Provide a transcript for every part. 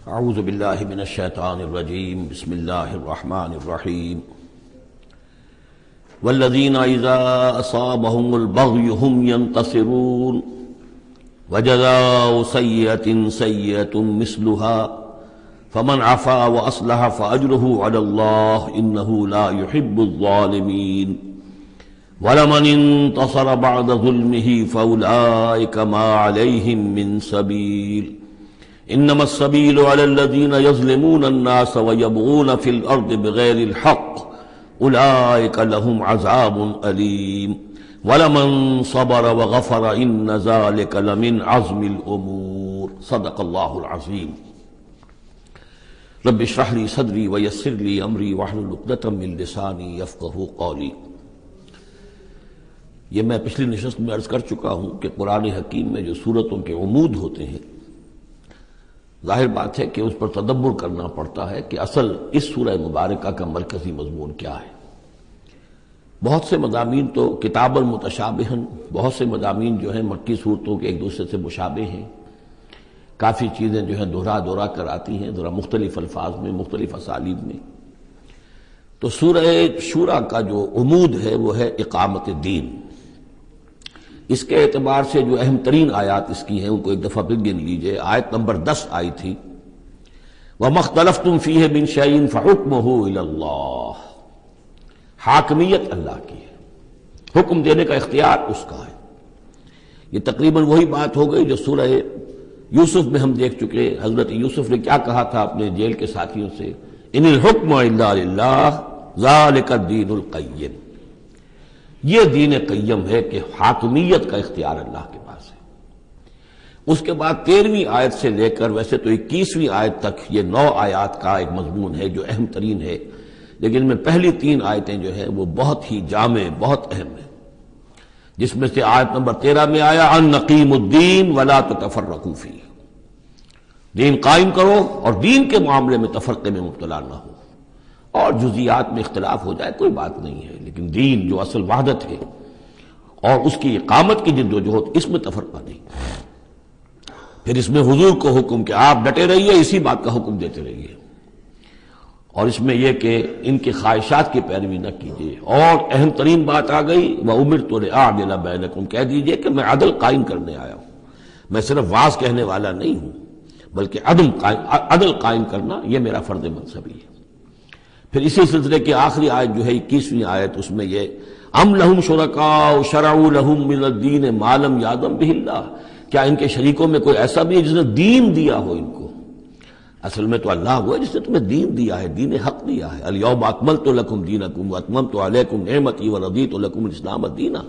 اعوذ باللہ من الشیطان الرجیم بسم اللہ الرحمن الرحیم والذین اذا اصابهم البغی هم ينتصرون وجزاء سیئة سیئة مثلها فمن عفا واصلح فاجره على الله انه لا يحب الظالمین ولمن انتصر بعد ظلمه فاولئک ما علیہم من سبیل انما السبیل علی الذین یظلمون الناس ویبغون فی الارض بغیر الحق اولئک لهم عذاب علیم ولمن صبر وغفر ان ذلک لمن عزم الامور صدق اللہ العظیم رب اشرح لی صدری ویسر لی امری واحلل عقدۃ من لسانی یفقہوا قولی۔ یہ میں پچھلی نشست میں عرض کر چکا ہوں کہ قرآن حکیم میں جو سورتوں کے عمود ہوتے ہیں، ظاہر بات ہے کہ اس پر تدبر کرنا پڑتا ہے کہ اصل اس سورہ مبارکہ کا مرکزی مضمون کیا ہے۔ بہت سے مضامین تو کتاب المتشابہ، بہت سے مضامین جو ہیں مکی صورتوں کے ایک دوسرے سے مشابہ ہیں، کافی چیزیں جو ہیں دہرا کر آتی ہیں ذرا مختلف الفاظ میں، مختلف اسالیب میں۔ تو سورہ شورى کا جو عمود ہے وہ ہے اقامت دین۔ اس کے اعتبار سے جو اہم ترین آیات اس کی ہیں ان کو ایک دفعہ پھر گن لیجئے۔ آیت نمبر 10 آئی تھی وَمَا اخْتَلَفْتُمْ فِيهِ مِنْ شَيْءٍ فَحُكْمُهُ إِلَى اللَّهِ، حاکمیت اللہ کی ہے، حکم دینے کا اختیار اس کا ہے۔ یہ تقریباً وہی بات ہو گئی جو سورہ یوسف میں ہم دیکھ چکے۔ حضرت یوسف نے کیا کہا تھا اپنے جیل کے ساتھیوں سے؟ ان الحکم الا للہ ذالک الدین القیم، یہ دین قیم ہے کہ حاکمیت کا اختیار اللہ کے پاس ہے۔ اس کے بعد 13ویں آیت سے لے کر ویسے تو 21ویں آیت تک یہ 9 آیات کا ایک مضمون ہے جو اہم ترین ہے، لیکن ان میں پہلی 3 آیتیں جو ہیں وہ بہت ہی جامع، بہت اہم ہیں، جس میں سے آیت نمبر 13 میں آیا ان نقیم الدین ولا تتفرقوا فیہ، دین قائم کرو اور دین کے معاملے میں تفرقے میں مبتلا نہ ہو، اور جزیات میں اختلاف ہو جائے کوئی بات نہیں ہے، لیکن دین جو اصل وحدت ہے اور اس کی اقامت کی جد و جہد، اس میں تفرقہ نہیں۔ پھر اس میں حضور کو حکم کہ آپ ڈٹے رہیے، اسی بات کا حکم دیتے رہیے، اور اس میں یہ کہ ان کی خواہشات کی پیروی نہ کیجیے۔ اور اہم ترین بات آ گئی وَأُمِرْتُ لِأَعْدِلَ بَيْنَكُمْ، کہہ دیجیے کہ میں عدل قائم کرنے آیا ہوں، میں صرف واعظ کہنے والا نہیں ہوں بلکہ عدل قائم کرنا یہ میرا فرض منصبی ہے۔ پھر اسی سلسلے کی آخری آیت جو ہے 21ویں آیت، اس میں یہ ام لہم شرکاء شرعوا لہم من الدین ما لم یأذن بہ اللہ، کیا ان کے شریکوں میں کوئی ایسا بھی ہے جس نے دین دیا ہو ان کو؟ اصل میں تو اللہ ہوا ہے جس نے تمہیں دین دیا ہے، دین حق دیا ہے۔ الیوم اکملت لکم دینکم واتممت علیکم نعمتی ورضیت لکم الاسلام دینا،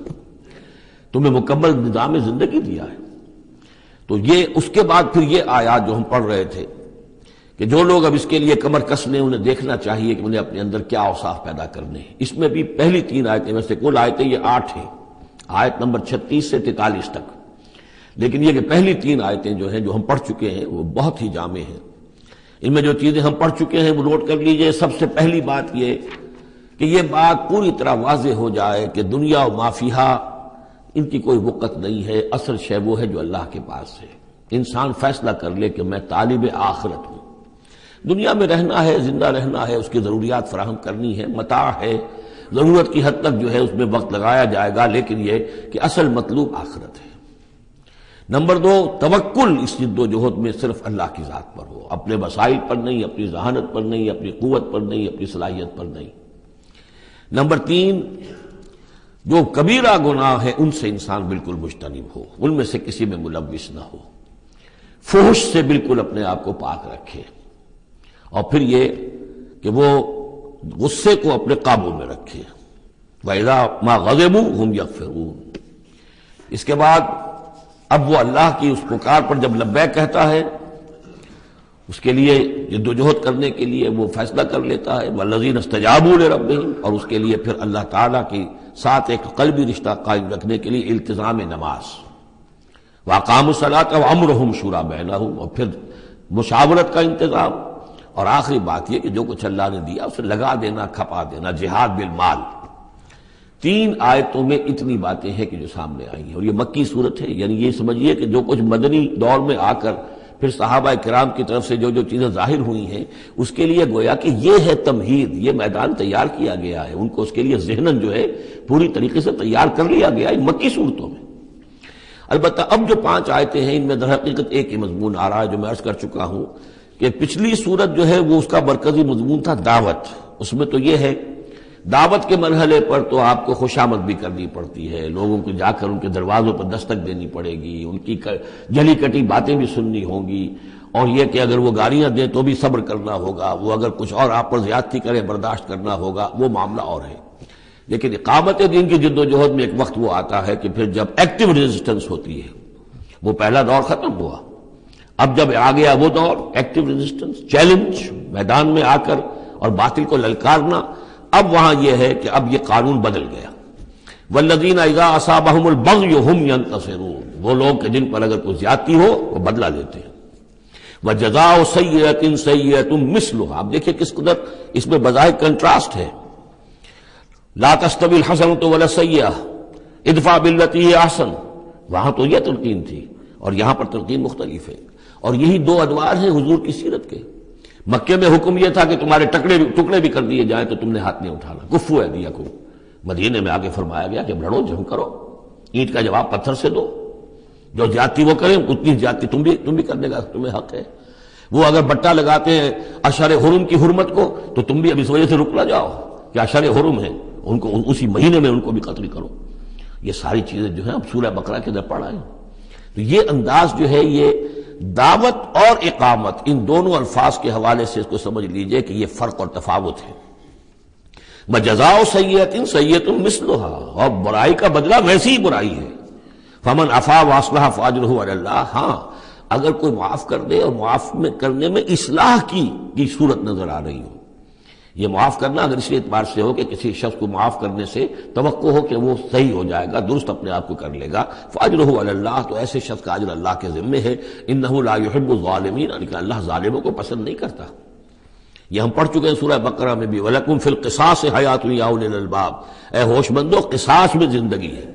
تمہیں مکمل نظام زندگی دیا ہے۔ تو یہ اس کے بعد پھر یہ آیات جو ہم پڑھ رہے تھے کہ جو لوگ اب اس کے لیے کمر کس لیں انہیں دیکھنا چاہیے کہ انہیں اپنے اندر کیا اوصاف پیدا کرنے ہیں۔ اس میں بھی پہلی 3 آیتیں میں سے کل آیتیں یہ 8 ہیں، آیت نمبر 36 سے 43 تک، لیکن یہ کہ پہلی 3 آیتیں جو ہیں جو ہم پڑھ چکے ہیں وہ بہت ہی جامع ہیں۔ ان میں جو چیزیں ہم پڑھ چکے ہیں وہ نوٹ کر لیجئے۔ سب سے پہلی بات یہ کہ یہ بات پوری طرح واضح ہو جائے کہ دنیا و ما فیہا ان کی کوئی وقت نہیں ہے، اصل شے وہ ہے جو اللہ کے پاس ہے۔ انسان فیصلہ کر لے کہ میں طالب آخرت ہوں، دنیا میں رہنا ہے، زندہ رہنا ہے، اس کی ضروریات فراہم کرنی ہے، متاع ہے، ضرورت کی حد تک جو ہے اس میں وقت لگایا جائے گا، لیکن یہ کہ اصل مطلوب آخرت ہے۔ نمبر 2، توکل اس جد و جہد میں صرف اللہ کی ذات پر ہو، اپنے وسائل پر نہیں، اپنی ذہانت پر نہیں، اپنی قوت پر نہیں، اپنی صلاحیت پر نہیں۔ نمبر 3، جو کبیرہ گناہ ہے ان سے انسان بالکل مجتنب ہو، ان میں سے کسی میں ملوث نہ ہو، فحش سے بالکل اپنے آپ کو پاک رکھے، اور پھر یہ کہ وہ غصے کو اپنے قابو میں رکھے۔ وَإِذَا مَا غَضِبُوا هُمْ يَغْفِرُونَ۔ اس کے بعد اب وہ اللہ کی اس پکار پر جب لبیک کہتا ہے، اس کے لیے جد و جہد کرنے کے لیے وہ فیصلہ کر لیتا ہے وَالَّذِينَ اسْتَجَابُوا لِرَبِّهِمْ، اور اس کے لیے پھر اللہ تعالیٰ کی ساتھ ایک قلبی رشتہ قائم رکھنے کے لیے التزام نماز، وَأَقَامُوا الصَّلَاةَ وَأَمْرُهُمْ شُورَىٰ بَيْنَهُمْ، اور پھر مشاورت کا انتظام، اور آخری بات یہ کہ جو کچھ اللہ نے دیا اسے لگا دینا، کھپا دینا، جہاد بالمال۔ 3 آیتوں میں اتنی باتیں ہیں کہ جو سامنے آئی ہیں، اور یہ مکی صورت ہے، یعنی یہ سمجھیے کہ جو کچھ مدنی دور میں آ کر پھر صحابہ کرام کی طرف سے جو جو چیزیں ظاہر ہوئی ہیں اس کے لیے گویا کہ یہ ہے تمہید، یہ میدان تیار کیا گیا ہے، ان کو اس کے لیے ذہناً جو ہے پوری طریقے سے تیار کر لیا گیا ہے مکی صورتوں میں۔ البتہ اب جو 5 آیتیں ہیں ان میں در حقیقت ایک ہی مضمون آ رہا ہے جو میں عرض کر چکا ہوں کہ پچھلی صورت جو ہے وہ اس کا مرکزی مضمون تھا دعوت، اس میں تو یہ ہے دعوت کے مرحلے پر تو آپ کو خوشامد بھی کرنی پڑتی ہے، لوگوں کو جا کر ان کے دروازوں پر دستک دینی پڑے گی، ان کی جلی کٹی باتیں بھی سننی ہوں گی، اور یہ کہ اگر وہ گالیاں دیں تو بھی صبر کرنا ہوگا، وہ اگر کچھ اور آپ پر زیادتی کرے برداشت کرنا ہوگا، وہ معاملہ اور ہے۔ لیکن اقامت دین کی جد و جہد میں ایک وقت وہ آتا ہے کہ پھر جب ایکٹیو ریزسٹنس ہوتی ہے، وہ پہلا دور ختم ہوا، اب جب آ گیا وہ دور ایکٹیو ریزسٹنس، چیلنج، میدان میں آ کر اور باطل کو للکارنا، اب وہاں یہ ہے کہ اب یہ قانون بدل گیا۔ والذین اذا اصابہم البغی ہم ینتصرون، وہ لوگ کہ جن پر اگر کوئی زیادتی ہو وہ بدلہ لیتے ہیں۔ وجزاء سیئۃ سیئۃ مثلھا، اب دیکھیں کس قدر اس میں بظاہر کنٹراسٹ ہے۔ لا تستوی الحسنۃ ولا السیئۃ ادفع بالتی ہی احسن، وہاں تو یہ تلقین تھی اور یہاں پر تلقین مختلف ہے، اور یہی 2 ادوار ہیں حضور کی سیرت کے۔ مکے میں حکم یہ تھا کہ تمہارے ٹکڑے بھی کر دیے جائیں تو تم نے ہاتھ نہیں اٹھانا، کفو ایدیکم۔ مدینے میں آگے فرمایا گیا کہ لڑو، جنگ کرو، اینٹ کا جواب پتھر سے دو، جو زیادتی وہ کریں اتنی زیادتی تم بھی کرنے کا تمہیں حق ہے۔ وہ اگر بٹا لگاتے ہیں اشہر حرم کی حرمت کو تو تم بھی اب اس وجہ سے رک نہ جاؤ کہ اشہر حرم ہے، ان کو اسی مہینے میں ان کو بھی قتل کرو۔ یہ ساری چیزیں جو ہیں اب سورہ بقرہ کے اندر پڑھا ہے۔ تو یہ انداز جو ہے یہ دعوت اور اقامت، ان دونوں الفاظ کے حوالے سے اس کو سمجھ لیجئے کہ یہ فرق اور تفاوت ہے۔ وجزاء سیئۃ سیئۃ مثلھا، اور برائی کا بدلہ ویسی ہی برائی ہے۔ فمن عفا واصلح فاجرہ علی اللہ، ہاں اگر کوئی معاف کر دے اور معاف کرنے میں اصلاح کی صورت نظر آ رہی ہو، یہ معاف کرنا اگر اسی اعتبار سے ہو کہ کسی شخص کو معاف کرنے سے توقع ہو کہ وہ صحیح ہو جائے گا، درست اپنے آپ کو کر لے گا، فاجرہ علی اللہ، تو ایسے شخص کا اجر اللہ کے ذمے ہے۔ انہ لا یحب الظالمین، لیکن اللہ ظالموں کو پسند نہیں کرتا۔ یہ ہم پڑھ چکے ہیں سورہ بقرہ میں بھی، وَلَكُمْ فِي الْقِصَاصِ حَيَاةٌ يَا أُولِي الْأَلْبَابِ، اے ہوش مندو قصاص میں زندگی ہے۔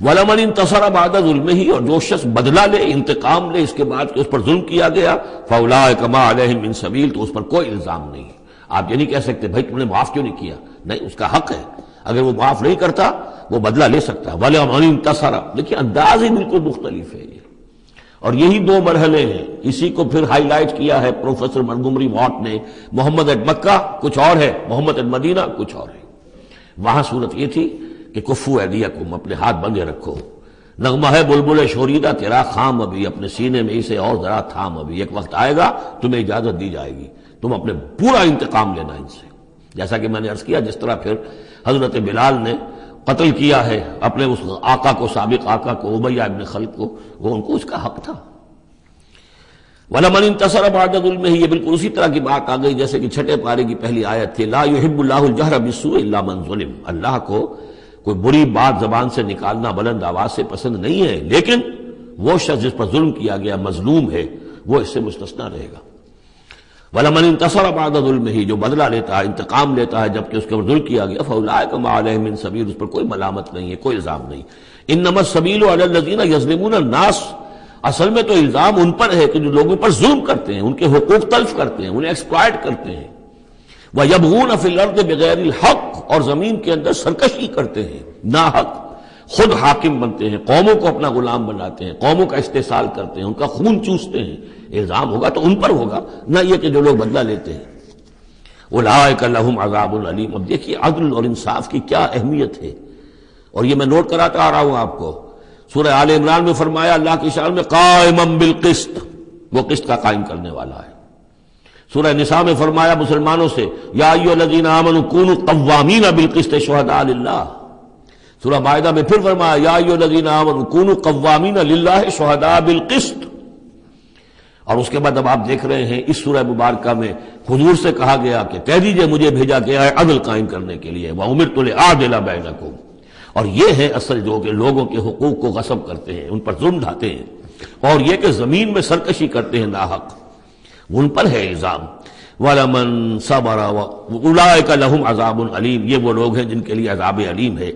وَلَمَنِ انتَصَرَ بَعْدَ ظُلْمِهِ، اور جو شخص بدلہ لے، انتقام لے اس کے بعد کہ اس پر ظلم کیا گیا، فَأُولَٰئِكَ مَا عَلَيْهِم مِّن سَبِيلٍ، تو اس پر کوئی الزام نہیں ہے۔ آپ یہ نہیں کہہ سکتے بھائی تم نے معاف کیوں نہیں کیا، نہیں، اس کا حق ہے، اگر وہ معاف نہیں کرتا وہ بدلہ لے سکتا ہے۔ وَلَمَنِ انتَصَرَ، دیکھیے انداز ہی بالکل مختلف ہے یہ، اور یہی 2 مرحلے ہیں۔ اسی کو پھر ہائی لائٹ کیا ہے پروفیسر منگمری واٹ نے، محمد ایٹ مکہ کچھ اور ہے، محمد ایٹ مدینہ کچھ اور ہے۔ وہاں صورت یہ تھی کہ کفو ایدیکم، اپنے ہاتھ بندھے رکھو، نغمہ ہے بلبل شوریدہ تیرا خام ابھی، اپنے سینے میں اسے اور ذرا تھام، ابھی ایک وقت آئے گا تمہیں اجازت دی جائے گی، تم اپنے پورا انتقام لینا ان سے۔ جیسا کہ میں نے عرض کیا، جس طرح پھر حضرت بلال نے قتل کیا ہے اپنے اس آقا کو، سابق آقا کو، امیہ ابن خلف کو، وہ ان کو اس کا حق تھا۔ وَلَمَنِ انتَصَرَ بَعْدَ ظُلْمِهِ، یہ بالکل اسی طرح کی بات آ گئی جیسے کہ 6 پارے کی پہلی آیت تھی، لا يحب اللہ الجہر بالسوء الا من ظلم، اللہ کو کوئی بری بات زبان سے نکالنا بلند آواز سے پسند نہیں ہے، لیکن وہ شخص جس پر ظلم کیا گیا مظلوم ہے وہ اس سے مستثنی رہے گا۔ وَلَمَنِ انتَصَرَ بَعْدَ ظُلْمِهِ، جو بدلہ لیتا ہے، انتقام لیتا ہے جبکہ اس کے اوپر ظلم کیا گیا، فَأُولَٰئِكَ مَا عَلَيْهِم مِّن سَبِيلٍ، اس پر کوئی ملامت نہیں ہے، کوئی الزام نہیں۔ إِنَّمَا السَّبِيلُ عَلَى الَّذِينَ يَظْلِمُونَ النَّاسَ، اصل میں تو الزام ان پر ہے کہ جو لوگوں پر ظلم کرتے ہیں، ان کے حقوق تلف کرتے ہیں، انہیں ایکسپلائٹ کرتے ہیں۔ وَيَبْغُونَ فِي الْأَرْضِ بِغَيْرِ الْحَقِّ، اور زمین کے اندر سرکشی کرتے ہیں، ناحق، خود حاکم بنتے ہیں، قوموں کو اپنا غلام بناتے ہیں، قوموں کا استحصال کرتے ہیں، ان کا خون چوستے ہیں۔ الزام ہوگا تو ان پر ہوگا، نہ یہ کہ جو لوگ بدلہ لیتے ہیں۔ اولئک لہم عذاب علیم، اب دیکھیے عدل اور انصاف کی کیا اہمیت ہے، اور یہ میں نوٹ کراتا آ رہا ہوں آپ کو۔ سورہ آل عمران میں فرمایا اللہ کی شان میں قائما بالقسط، وہ قسط کا قائم کرنے والا ہے۔ سورہ نساء میں فرمایا مسلمانوں سے یا ایھا الذین آمنوا کونوا قوامین بالقسط شہداء للہ۔ سورہ مائدہ میں پھر فرمایا یا ایھا الذین آمنوا کونوا قوامین للہ شہداء بالقسط۔ اور اس کے بعد اب آپ دیکھ رہے ہیں اس سورہ مبارکہ میں حضور سے کہا گیا کہ کہہ دیجئے مجھے بھیجا گیا ہے عدل قائم کرنے کے لیے، وَأُمِرْتُ لِأَعْدِلَ بَيْنَكُمْ، اور یہ ہے اصل جو کہ لوگوں کے حقوق کو غصب کرتے ہیں، ان پر ظلم ڈھاتے ہیں، اور یہ کہ زمین میں سرکشی کرتے ہیں ناحق، ان پر ہے الزام۔ وَلَمَنْ صَبَرَ أُولَئِكَ لَهُمْ عَذَابٌ عَلِيمٌ، یہ وہ لوگ ہیں جن کے لیے عذاب علیم ہے۔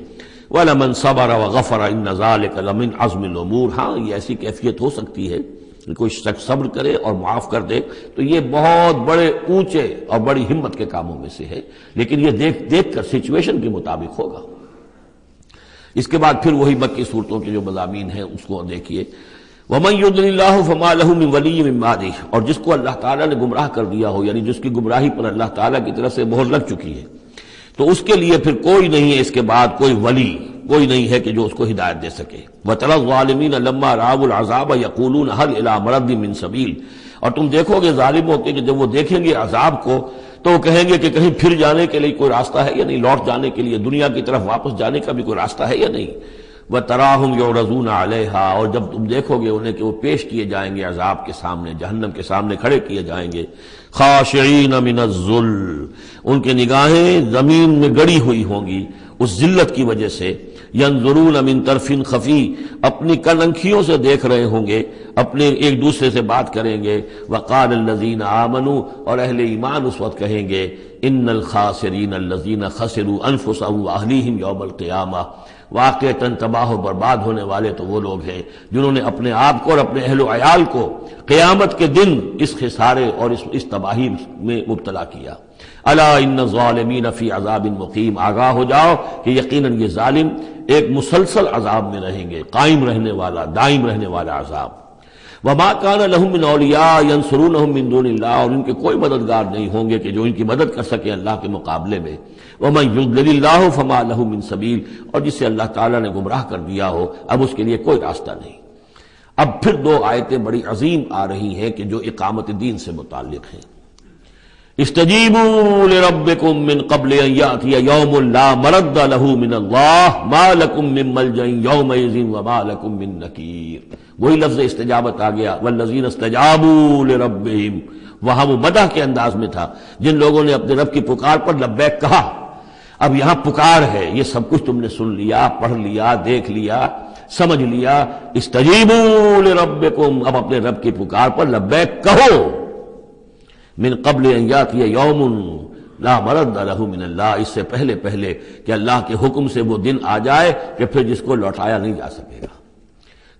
وَلَمَنْ صَبَرَ وَغَفَرَ إِنَّ ذَلِكَ لَمِنْ عَزْمِ الْأُمُورِ، ہاں یہ ایسی کیفیت ہو سکتی ہے کوئی شخص صبر کرے اور معاف کر دے تو یہ بہت بڑے اونچے اور بڑی ہمت کے کاموں میں سے ہے، لیکن یہ دیکھ کر سچویشن کے مطابق ہوگا۔ اس کے بعد پھر وہی مکی صورتوں کے جو مضامین ہیں اس کو دیکھیے، وَمَن يُضْلِلِ اللَّهُ فَمَا لَهُ مِن وَلِيٍّ مِّن بَعْدِهِ، اور جس کو اللہ تعالیٰ نے گمراہ کر دیا ہو، یعنی جس کی گمراہی پر اللہ تعالیٰ کی طرف سے مہر لگ چکی ہے، تو اس کے لیے پھر کوئی نہیں ہے اس کے بعد کوئی ولی، کوئی نہیں ہے کہ جو اس کو ہدایت دے سکے۔ وَتَرَى الظَّالِمِينَ لَمَّا رَأَوُا الْعَذَابَ يَقُولُونَ هَلْ إِلَىٰ مَرَدٍ مِّن سَبِيلٍ، اور تم دیکھو گے ظالموں کے کہ جب وہ دیکھیں گے عذاب کو تو وہ کہیں گے کہ کہیں پھر جانے کے لیے کوئی راستہ ہے یا نہیں، لوٹ جانے کے لیے دنیا کی طرف واپس جانے کا بھی کوئی راستہ ہے یا نہیں۔ وَتَرَاهُمْ يُعْرَضُونَ عَلَيْهَا، اور جب تم دیکھو گے انہیں کہ وہ پیش کیے جائیں گے عذاب کے سامنے، جہنم کے سامنے کھڑے کیے جائیں گے، خاشعین من الذل، ان کے نگاہیں زمین میں گڑی ہوئی ہوں گی اس ذلت کی وجہ سے، ینظرون من طرف خفی، اپنی کننکھیوں سے دیکھ رہے ہوں گے، اپنے ایک دوسرے سے بات کریں گے۔ وقال الذین آمنوا، اور اہل ایمان اس وقت کہیں گے، ان الخاسرین الذین خسروا انفسهم واہلیہم یوم القیامہ، واقعتاً تباہ و برباد ہونے والے تو وہ لوگ ہیں جنہوں نے اپنے آپ کو اور اپنے اہل و عیال کو قیامت کے دن اس خسارے اور اس تباہی میں مبتلا کیا۔ الا ان الظالمین فی عذاب مقیم، آگاہ ہو جاؤ کہ یقیناً یہ ظالم ایک مسلسل عذاب میں رہیں گے، قائم رہنے والا، دائم رہنے والا عذاب۔ وما كان لهم من اولیاء ينصرونهم من دون اللہ، اور ان کے کوئی مددگار نہیں ہوں گے کہ جو ان کی مدد کر سکے اللہ کے مقابلے میں۔ ومن يضلل اللہ فما له من سبیل، اور جسے اللہ تعالیٰ نے گمراہ کر دیا ہو اب اس کے لیے کوئی راستہ نہیں۔ اب پھر دو آیتیں بڑی عظیم آ رہی ہیں کہ جو اقامت دین سے متعلق ہیں۔ استجیبوا لربکم من قبل ان یأتی یوم لا مرد له من اللہ ما لکم من ملجأ یومئذ وما لکم من نکیر، وہی لفظ استجابت آ گیا، والذین استجابوا لربہم، وہاں وہ مدح کے انداز میں تھا جن لوگوں نے اپنے رب کی پکار پر لبیک کہا، اب یہاں پکار ہے، یہ سب کچھ تم نے سن لیا، پڑھ لیا، دیکھ لیا، سمجھ لیا۔ استجیبوا لربکم، اب اپنے رب کی پکار پر لبیک کہو، من قبل ان یاتی یوم لا مرد له من اللہ، اس سے پہلے کہ اللہ کے حکم سے وہ دن آ جائے کہ پھر جس کو لوٹایا نہیں جا سکے گا۔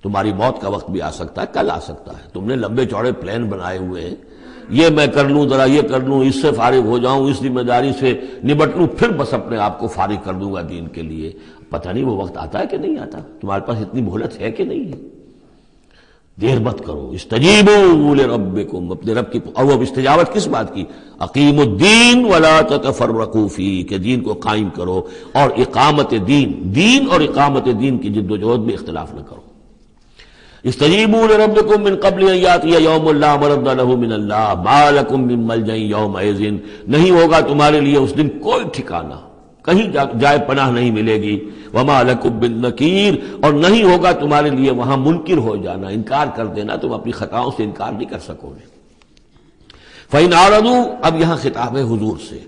تمہاری موت کا وقت بھی آ سکتا ہے، کل آ سکتا ہے، تم نے لمبے چوڑے پلان بنائے ہوئے ہیں، یہ میں کر لوں، ذرا یہ کر لوں، اس سے فارغ ہو جاؤں، اس ذمہ داری سے نبٹ لوں، پھر بس اپنے آپ کو فارغ کر دوں گا دین کے لیے۔ پتہ نہیں وہ وقت آتا ہے کہ نہیں آتا، تمہارے پاس اتنی مہلت ہے کہ نہیں ہے، دیر مت کرو۔ استجیبوا لربکم، اپنے رب کی، اور وہ استجابت کس بات کی؟ اقیموا الدین ولا تتفرقوا فیہ، کہ دین کو قائم کرو اور اقامت دین اور اقامت دین کی جد و جہد میں اختلاف نہ کرو۔ استجیبوا لربکم من قبل ان یاتی یوم لا مرد له من اللہ ما لکم من ملجأ یومئذ، نہیں ہوگا تمہارے لیے اس دن کوئی ٹھکانہ، کہیں جائے پناہ نہیں ملے گی۔ وما لکم من نکیر، اور نہیں ہوگا تمہارے لیے وہاں منکر ہو جانا، انکار کر دینا، تم اپنی خطاؤں سے انکار نہیں کر سکو گے۔ فإن اعرضوا، اب یہاں خطاب ہے حضور سے،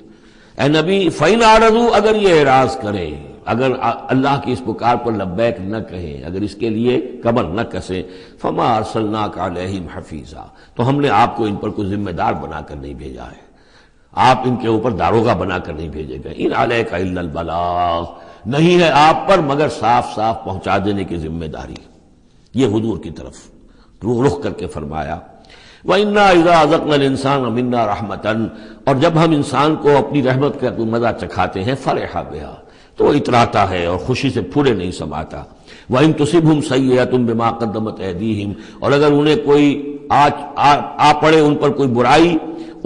اے نبی، فإن اعرضوا، اگر یہ اعراض کریں، اگر اللہ کی اس پکار پر لبیک نہ کہیں، اگر اس کے لیے کمر نہ کسیں، فما ارسلناک علیہم حفیظا، تو ہم نے آپ کو ان پر کوئی ذمہ دار بنا کر نہیں بھیجا ہے، آپ ان کے اوپر داروغہ بنا کر نہیں بھیجے گئے۔ ان علیک الا البلاغ، نہیں ہے آپ پر مگر صاف پہنچا دینے کی ذمہ داری۔ یہ حضور کی طرف رخ کر کے فرمایا۔ وَإِنَّا إِذَا أَذَقْنَا الْإِنسَانَ مِنَّا رَحْمَةً، اور جب ہم انسان کو اپنی رحمت کا مزہ چکھاتے ہیں، فرح بہا، تو وہ اتراتا ہے اور خوشی سے پھولے نہیں سماتا۔ وَإِن تُصِبْهُمْ سَيِّئَةٌ بِمَا قَدَّمَتْ أَيْدِيهِمْ، اور اگر انہیں کوئی آ پڑے ان پر کوئی برائی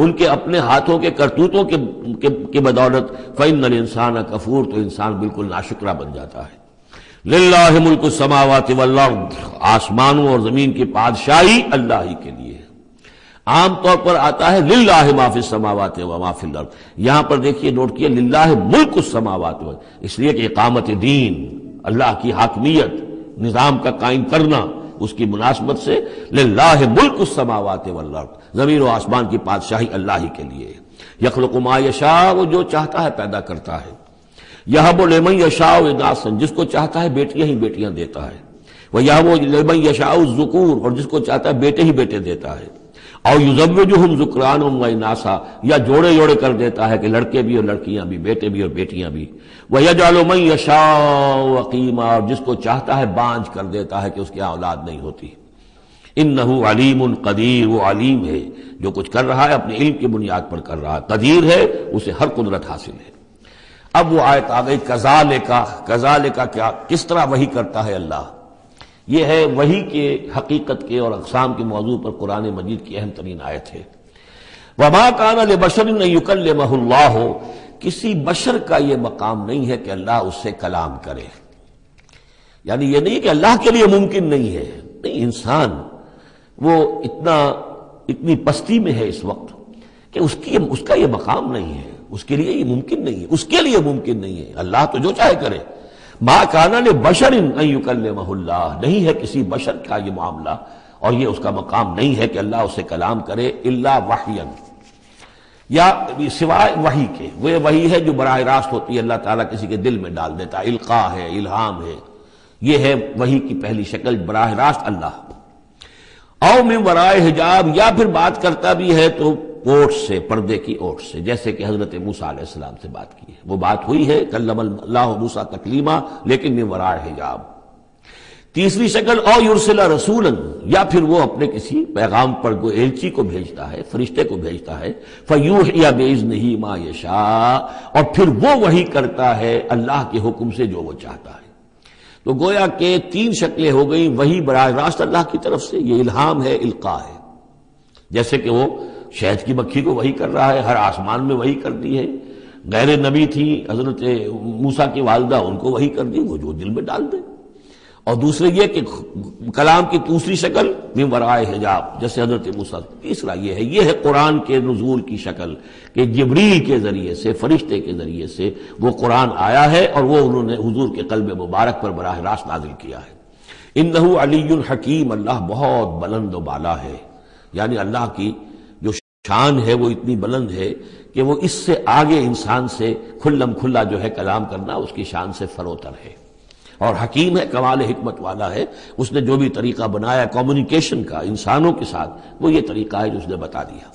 ان کے اپنے ہاتھوں کے کرتوتوں کے بدولت، فَإِنَّ الْإِنسَانَ كَفُورٌ، تو انسان بالکل ناشکرا بن جاتا ہے۔ لِلَّهِ مُلْكُ السَّمَاوَاتِ وَالْأَرْضِ، آسمانوں اور زمین کی بادشاہی اللہ ہی کے لیے ہے۔ عام طور پر آتا ہے للہ ما فی السماوات و ما فی الارض، یہاں پر دیکھیے نوٹ کیے للہ ملک السماوات، اس لیے کہ اقامت دین، اللہ کی حاکمیت، نظام کا قائم کرنا، اس کی مناسبت سے للہ ملک السماوات والارض، زمین و آسمان کی بادشاہی اللہ ہی کے لیے۔ یخلق ما یشاء، وہ جو چاہتا ہے پیدا کرتا ہے۔ یہب لمن یشاء اناثا، جس کو چاہتا ہے بیٹیاں ہی بیٹیاں دیتا ہے۔ ویہب لمن یشاء الذکور، اور جس کو چاہتا ہے بیٹے ہی بیٹے دیتا ہے۔ اور یزوجہم ذکرانا و اناثا، یا جوڑے جوڑے کر دیتا ہے کہ لڑکے بھی اور لڑکیاں بھی، بیٹے بھی اور بیٹیاں بھی۔ ویجعل من یشاء عقیما، اور جس کو چاہتا ہے بانجھ کر دیتا ہے کہ اس کی اولاد نہیں ہوتی۔ انہ علیم قدیر، وہ علیم ہے، جو کچھ کر رہا ہے اپنے علم کی بنیاد پر کر رہا ہے، قدیر ہے، اسے ہر قدرت حاصل ہے۔ اب وہ آیت آ گئی کذالک کیا، کس طرح وحی کرتا ہے اللہ۔ یہ ہے وحی کے حقیقت کے اور اقسام کے موضوع پر قرآن مجید کی اہم ترین آیت ہے۔ وما کان لبشر ان یکلمہ اللہ، کسی بشر کا یہ مقام نہیں ہے کہ اللہ اس سے کلام کرے، یعنی یہ نہیں کہ اللہ کے لیے ممکن نہیں ہے، نہیں، انسان وہ اتنی پستی میں ہے اس وقت کہ اس کا یہ مقام نہیں ہے، اس کے لیے یہ ممکن نہیں ہے، اس کے لیے ممکن نہیں ہے، اللہ تو جو چاہے کرے۔ ما کان لبشر ان یکلمہ اللہ، نہیں ہے کسی بشر کا یہ معاملہ اور یہ اس کا مقام نہیں ہے کہ اللہ اس سے کلام کرے، الا وحیا، یا سوائے وحی کے، وہ وحی ہے جو براہ راست ہوتی ہے، اللہ تعالیٰ کسی کے دل میں ڈال دیتا ہے، القاء ہے، الہام ہے، یہ ہے وحی کی پہلی شکل، براہ راست اللہ۔ او من ورائے حجاب، یا پھر بات کرتا بھی ہے تو اوٹ سے، پردے کی اوٹ سے، جیسے کہ حضرت موسیٰ علیہ السلام سے بات کی ہے، وہ بات ہوئی ہے، کلم اللہ موسیٰ تکلیما، لیکن من ورائے حجاب۔ تیسری شکل او یرسل رسولا، یا پھر وہ اپنے کسی پیغام پر کوئی ایلچی کو بھیجتا ہے، فرشتے کو بھیجتا ہے، فیوحی باذنہ ما یشاء، اور پھر وہ وحی کرتا ہے اللہ کے حکم سے جو وہ چاہتا ہے۔ تو گویا کہ تین شکلیں ہو گئیں، وحی براہ راست اللہ کی طرف سے، یہ الہام ہے، القاء ہے، جیسے کہ وہ شہد کی مکھی کو وحی کر رہا ہے، ہر آسمان میں وحی کر دی ہے۔ غیر نبی تھی حضرت موسیٰ کی والدہ، ان کو وحی کر دی، وہ جو دل میں ڈال دے۔ اور دوسرے یہ کہ کلام کی دوسری شکل من ورائے حجاب، جیسے حضرت موسیٰ۔ تیسرا یہ ہے قرآن کے نزول کی شکل، کہ جبریل کے ذریعے سے، فرشتے کے ذریعے سے وہ قرآن آیا ہے اور وہ انہوں نے حضور کے قلب مبارک پر براہ راست نازل کیا ہے۔ انہ علی حکیم، اللہ بہت بلند و بالا ہے، یعنی اللہ کی جو شان ہے وہ اتنی بلند ہے کہ وہ اس سے آگے انسان سے کھلم کھلا جو ہے کلام کرنا اس کی شان سے فروتر ہے، اور حکیم ہے، کمال حکمت والا ہے۔ اس نے جو بھی طریقہ بنایا کمیونیکیشن کا انسانوں کے ساتھ، وہ یہ طریقہ ہے جو اس نے بتا دیا۔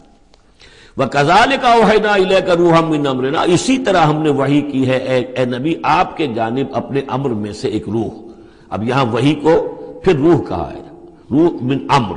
وَكَذَلِكَ أَوْحَيْنَا إِلَيْكَ رُوحًا مِّنْ أَمْرِنَا، اسی طرح ہم نے وحی کی ہے اے نبی آپ کے جانب اپنے امر میں سے ایک روح۔ اب یہاں وحی کو پھر روح کہا ہے، روح من امر۔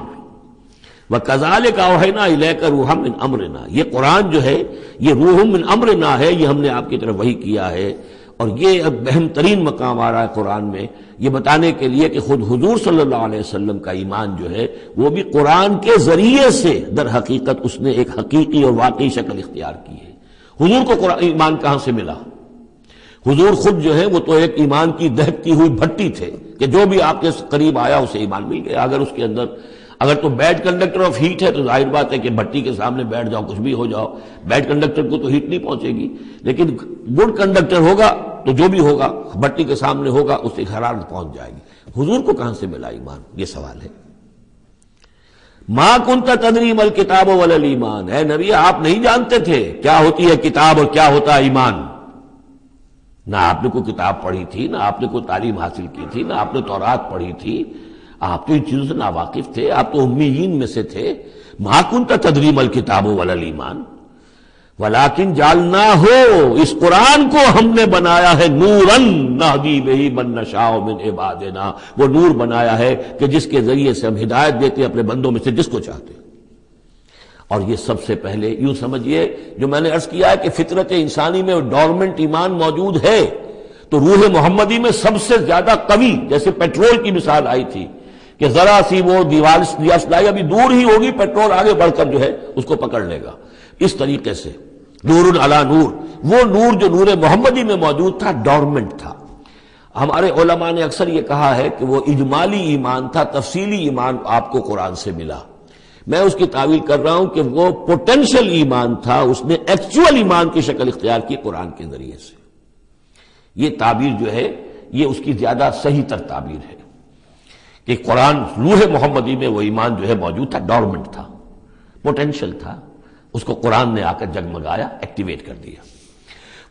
وَكَذَلِكَ أَوْحَيْنَا إِلَيْكَ رُوحًا مِّنْ أَمْرِنَا، یہ قرآن جو ہے یہ روح من امرنا ہے، یہ ہم نے آپ کی طرف وحی کیا ہے۔ اور یہ اب اہم ترین مقام آ رہا ہے قرآن میں، یہ بتانے کے لیے کہ خود حضور صلی اللہ علیہ وسلم کا ایمان جو ہے وہ بھی قرآن کے ذریعے سے در حقیقت اس نے ایک حقیقی اور واقعی شکل اختیار کی ہے۔ حضور کو قرآن ایمان کہاں سے ملا؟ حضور خود جو ہے وہ تو ایک ایمان کی دہکتی ہوئی بھٹی تھے کہ جو بھی آپ کے قریب آیا اسے ایمان مل گیا۔ اگر تو بیڈ کنڈکٹر آف ہیٹ ہے تو ظاہر بات ہے کہ بھٹی کے سامنے بیٹھ جاؤ، کچھ بھی ہو جاؤ، بیڈ کنڈکٹر کو تو ہیٹ نہیں پہنچے گی، لیکن گڈ کنڈکٹر ہوگا تو جو بھی ہوگا بھٹی کے سامنے ہوگا اس سے حرارت پہنچ جائے گی۔ حضور کو کہاں سے ملا ایمان؟ یہ سوال ہے۔ ما کنت تدری ما الکتاب ولا الایمان، اے نبی آپ نہیں جانتے تھے کیا ہوتی ہے کتاب اور کیا ہوتا ہے ایمان، نہ آپ نے کوئی کتاب پڑھی تھی، نہ آپ نے کوئی تعلیم حاصل کی تھی، نہ آپ نے تورات پڑھی تھی، آپ تو ان چیزوں سے ناواقف تھے، آپ تو امیین میں سے تھے۔ ما کنت تدری ما الکتاب ولا الایمان ولیکن جعلناہ، اس قرآن کو ہم نے بنایا ہے نوراً نہدی بہ من نشاء من عبادنا، وہ نور بنایا ہے کہ جس کے ذریعے سے ہم ہدایت دیتے ہیں اپنے بندوں میں سے جس کو چاہتے ہیں۔ اور یہ سب سے پہلے یوں سمجھیے، جو میں نے عرض کیا ہے کہ فطرت انسانی میں ڈورمنٹ ایمان موجود ہے، تو روح محمدی میں سب سے زیادہ قوی، جیسے پیٹرول کی مثال آئی تھی کہ ذرا سی وہ دیوار سلائی ابھی دور ہی ہوگی، پیٹرول آگے بڑھ کر جو ہے اس کو پکڑ لے گا، اس طریقے سے نور علی نور، وہ نور جو نور محمدی میں موجود تھا ڈورمنٹ تھا۔ ہمارے علماء نے اکثر یہ کہا ہے کہ وہ اجمالی ایمان تھا، تفصیلی ایمان آپ کو قرآن سے ملا۔ میں اس کی تعویل کر رہا ہوں کہ وہ پوٹینشل ایمان تھا، اس نے ایکچوئل ایمان کی شکل اختیار کی قرآن کے ذریعے سے۔ یہ تعبیر جو ہے یہ اس کی زیادہ صحیح تر تعبیر ہے کہ قرآن روح محمدی میں وہ ایمان جو ہے موجود تھا، ڈورمنٹ تھا، پوٹینشل تھا، اس کو قرآن نے آ کر جگمگایا، ایکٹیویٹ کر دیا۔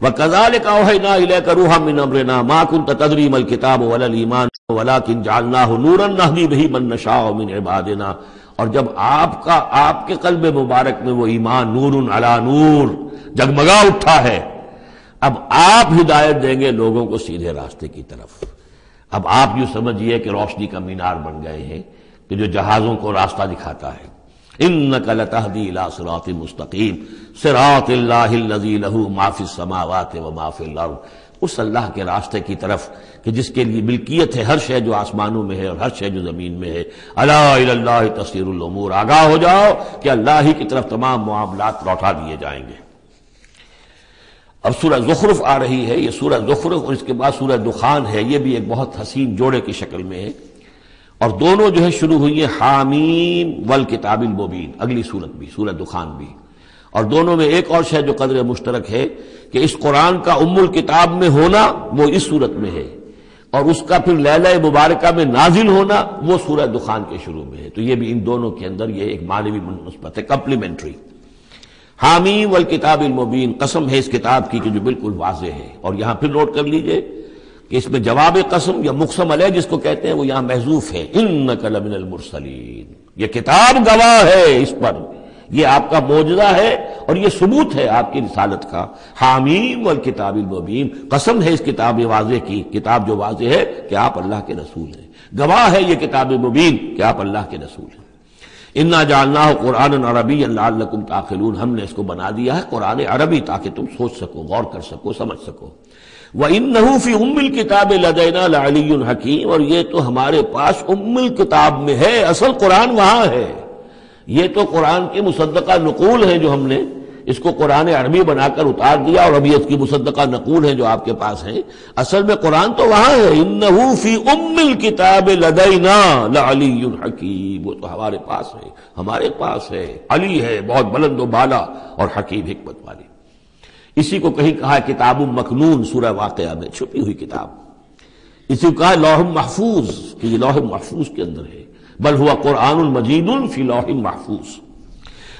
وَكَذَلِكَ أَوْحَيْنَا إِلَيْكَ رُوحًا مِّنْ أَمْرِنَا مَا كُنْتَ تَدْرِي مَا الْكِتَابُ وَلَا الْإِيمَانُ وَلَٰكِنْ جَعَلْنَاهُ نُورًا نَّهْدِي بِهِ مَن نَّشَاءُ مِنْ عِبَادِنَا، اور جب آپ کے قلب مبارک میں وہ ایمان نور علی نور جگمگا اٹھا ہے، اب آپ ہدایت دیں گے لوگوں کو سیدھے راستے کی طرف۔ اب آپ یوں سمجھیے کہ روشنی کا مینار بن گئے ہیں، کہ جو جہازوں کو راستہ دکھاتا ہے. انک لتہدی الی صراط مستقیم صراط اللہ الذی لہ ما فی السماوات و ما فی الارض، اس اللہ کے راستے کی طرف کہ جس کے لیے ملکیت ہے ہر شے جو آسمانوں میں ہے اور ہر شے جو زمین میں ہے. الا الی اللہ تصیر الامور، آگاہ ہو جاؤ کہ اللہ ہی کی طرف تمام معاملات لوٹا دیے جائیں گے. اب سورہ زخرف آ رہی ہے، یہ سورہ زخرف اور اس کے بعد سورہ دخان ہے، یہ بھی ایک بہت حسین جوڑے کی شکل میں ہے، اور دونوں جو ہے شروع ہوئی ہیں حامیم والکتاب المبین، اگلی سورت بھی سورہ دخان بھی. اور دونوں میں ایک اور شے جو قدر مشترک ہے کہ اس قرآن کا ام الکتاب میں ہونا وہ اس سورت میں ہے، اور اس کا پھر لیلہ مبارکہ میں نازل ہونا وہ سورہ دخان کے شروع میں ہے. تو یہ بھی ان دونوں کے اندر یہ ایک معنوی نسبت ہے، کمپلیمنٹری. حامیم والکتاب المبین، قسم ہے اس کتاب کی کہ جو بالکل واضح ہے. اور یہاں پھر نوٹ کر لیجئے کہ اس میں جواب قسم یا مقسم علیہ جس کو کہتے ہیں وہ یہاں محذوف ہے، انک لمن المرسلین. یہ کتاب گواہ ہے اس پر، یہ آپ کا معجزہ ہے اور یہ ثبوت ہے آپ کی رسالت کا. حامیم والکتاب المبین، قسم ہے اس کتاب واضح کی، کتاب جو واضح ہے کہ آپ اللہ کے رسول ہیں. گواہ ہے یہ کتاب مبین کہ آپ اللہ کے رسول ہیں. انا جعلناہ قرآنا عربیا لعلکم تعقلون، ہم نے اس کو بنا دیا ہے قرآن عربی تاکہ تم سوچ سکو، غور کر سکو، سمجھ سکو. وَإِنَّهُ فِي أُمِّ الْكِتَابِ لَدَيْنَا لَعَلِيٌّ حَكِيمٌ، اور یہ تو ہمارے پاس ام الکتاب میں ہے، اصل قرآن وہاں ہے. یہ تو قرآن کی مصدقہ نقول ہے جو ہم نے اس کو قرآن عربی بنا کر اتار دیا، اور ابھی اس کی مصدقہ نقول ہے جو آپ کے پاس ہیں. اصل میں قرآن تو وہاں ہے. اِنَّهُ فِي أُمِّ الْكِتَابِ لَدَيْنَا لَعَلِيٌّ حَكِيمٌ، وہ تو ہمارے پاس ہے، ہمارے پاس ہے، علی ہے، بہت بلند و بالا اور حکیم حکمت والی. اسی کو کہیں کہا ہے کتاب مکنون سورہ واقعہ میں، چھپی ہوئی کتاب. اسی کو کہا ہے لوح محفوظ، کہ یہ لوح محفوظ کے اندر ہے. بل ہوا قرآن مجید فی لوح محفوظ.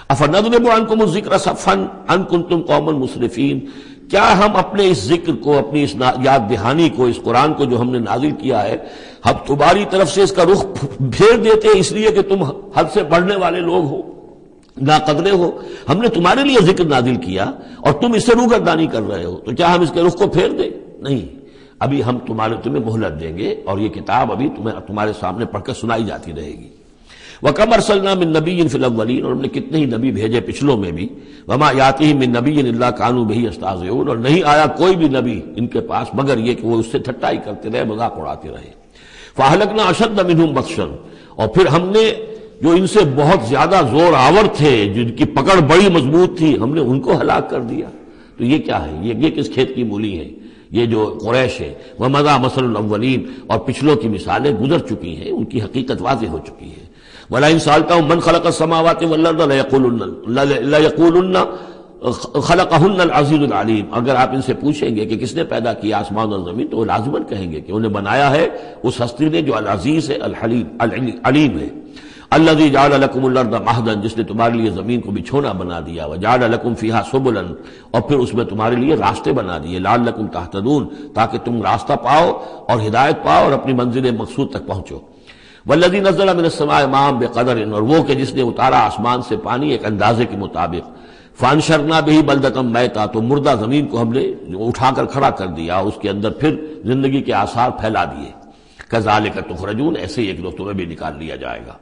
افنضرب عنکم الذکر صفحا ان کنتم قوما مسرفین، کیا ہم اپنے اس ذکر کو، اپنی اس یاد دہانی کو، اس قرآن کو جو ہم نے نازل کیا ہے، ہم تمہاری طرف سے اس کا رخ پھیر دیتے اس لیے کہ تم حد سے بڑھنے والے لوگ ہو، ناقدرے ہو؟ ہم نے تمہارے لیے ذکر نازل کیا اور تم اس سے روگردانی کر رہے ہو، تو کیا ہم اس کے رخ کو پھیر دیں؟ نہیں، ابھی ہم تمہیں مہلت دیں گے، اور یہ کتاب ابھی تمہارے سامنے پڑھ کر سنائی جاتی رہے گی. وَكَمْ أَرْسَلْنَا مِن نَبِيٍّ فِي الْأَوَّلِينَ، اور ہم نے کتنے ہی نبی بھیجے پچھلوں میں بھی. وَمَا يَأْتِيهِم مِّن نَبِيٍّ إِلَّا كَانُوا بِهِ يَسْتَهْزِئُونَ، اور نہیں آیا کوئی بھی نبی ان کے پاس مگر یہ کہ وہ اس سے ٹھٹائی کرتے رہے، مذاق اڑاتے رہے. فَأَهْلَكْنَا أَشَدَّ مِنْهُمْ بَطْشًا، اور پھر ہم نے جو ان سے بہت زیادہ زور آور تھے، جن کی پکڑ بڑی مضبوط تھی، ہم نے ان کو ہلاک کر دیا. تو یہ کیا ہے؟ یہ کس کھیت کی مولی ہے؟ یہ جو قریش ہے. وَمَضَىٰ مَثَلُ الْأَوَّلِينَ، اور پچھلوں کی مثالیں گزر چکی ہیں، ان کی حقیقت واضح ہو چکی ہے. وَلَئِن سَأَلْتَهُم مَّنْ خَلَقَ السَّمَاوَاتِ وَالْأَرْضَ لَيَقُولُنَّ خَلَقَهُنَّ الْعَزِيزُ الْعَلِيمُ، اگر آپ ان سے پوچھیں گے کہ کس نے پیدا کیا آسمان اور زمین، تو وہ لازماً کہیں گے کہ انہیں بنایا ہے اس ہستی نے جو العزیز ہے، الحلیم علیم ہے. الذی جعل لکم الارض مہدا، جس نے تمہارے لیے زمین کو بچھونا بنا دیا. وجعل لکم فیہا سبلا، اور پھر اس میں تمہارے لیے راستے بنا دیے. لعلکم تہتدون، تاکہ تم راستہ پاؤ اور ہدایت پاؤ اور اپنی منزل مقصود تک پہنچو. والذی نزل من السماء ماء بقدر، اور وہ کہ جس نے اتارا آسمان سے پانی ایک اندازے کے مطابق. فانشرنا بہ بلدۃ میتا، تو مردہ زمین کو ہم نے اٹھا کر کھڑا کر دیا، اس کے اندر پھر زندگی کے آثار پھیلا دیے. کذالک تخرجون، ایسے ہی ایک روز تمہیں بھی نکال لیا جائے گا.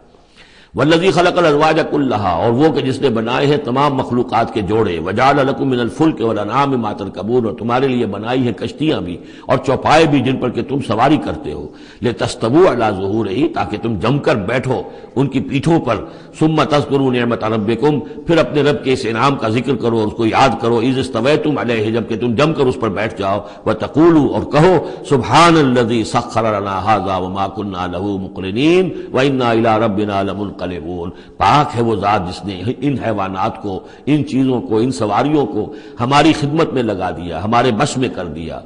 والذی خلق الازواج کلھا، اور وہ کہ جس نے بنائے ہیں تمام مخلوقات کے جوڑے. وجعل لکم من الفلک والانعام ما ترکبون، اور تمہارے لیے بنائی ہیں کشتیاں بھی اور چوپائے بھی جن پر کہ تم سواری کرتے ہو. لتستووا علی ظہورہ، تاکہ تم جم کر بیٹھو ان کی پیٹھوں پر. ثم تذکروا نعمت ربکم، پھر اپنے رب کے اس انعام کا ذکر کرو، اس کو یاد کرو. اذ استویتم علیہ، جب کہ تم جم کر اس پر بیٹھ جاؤ. وتقولوا، اور کہو سبحان الذی سخر لنا ھذا وما كنا له مقرنین وانا الی ربنا لمنقلبون. پاک ہے وہ ذات جس نے ان حیوانات کو، ان چیزوں کو، ان سواریوں کو ہماری خدمت میں لگا دیا، ہمارے بس میں کر دیا،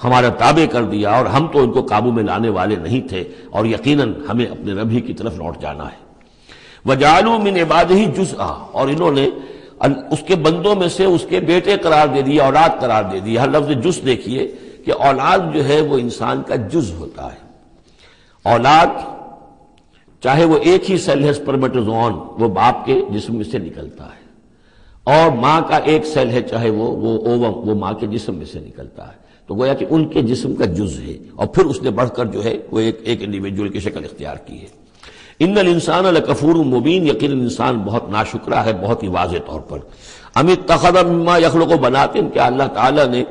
ہمارا تابع کر دیا، اور ہم تو ان کو قابو میں لانے والے نہیں تھے، اور یقیناً ہمیں اپنے رب ہی کی طرف لوٹ جانا ہے. وَجَعَلُوا مِنْ عِبَادِهِ جُزْءًا، اور انہوں نے اس کے بندوں میں سے اس کے بیٹے قرار دے دیا، اولاد قرار دے دیا. ہر لفظ جز دیکھیے کہ اولاد جو ہے وہ انسان کا جز ہوتا ہے. اولاد چاہے وہ ایک ہی سیل ہے سپرمیٹوزوان، وہ باپ کے جسم میں سے نکلتا ہے، اور ماں کا ایک سیل ہے چاہے وہ اووم، وہ ماں کے جسم میں سے نکلتا ہے. تو گویا کہ ان کے جسم کا جز ہے، اور پھر اس نے بڑھ کر جو ہے وہ ایک انڈیویجول کی شکل اختیار کی ہے. ان الانسان لکفور مبین، یقینا انسان بہت ناشکرا ہے، بہت ہی واضح طور پر۔ ام اتخذ مما یخلق بنات، کیا اللہ تعالیٰ نے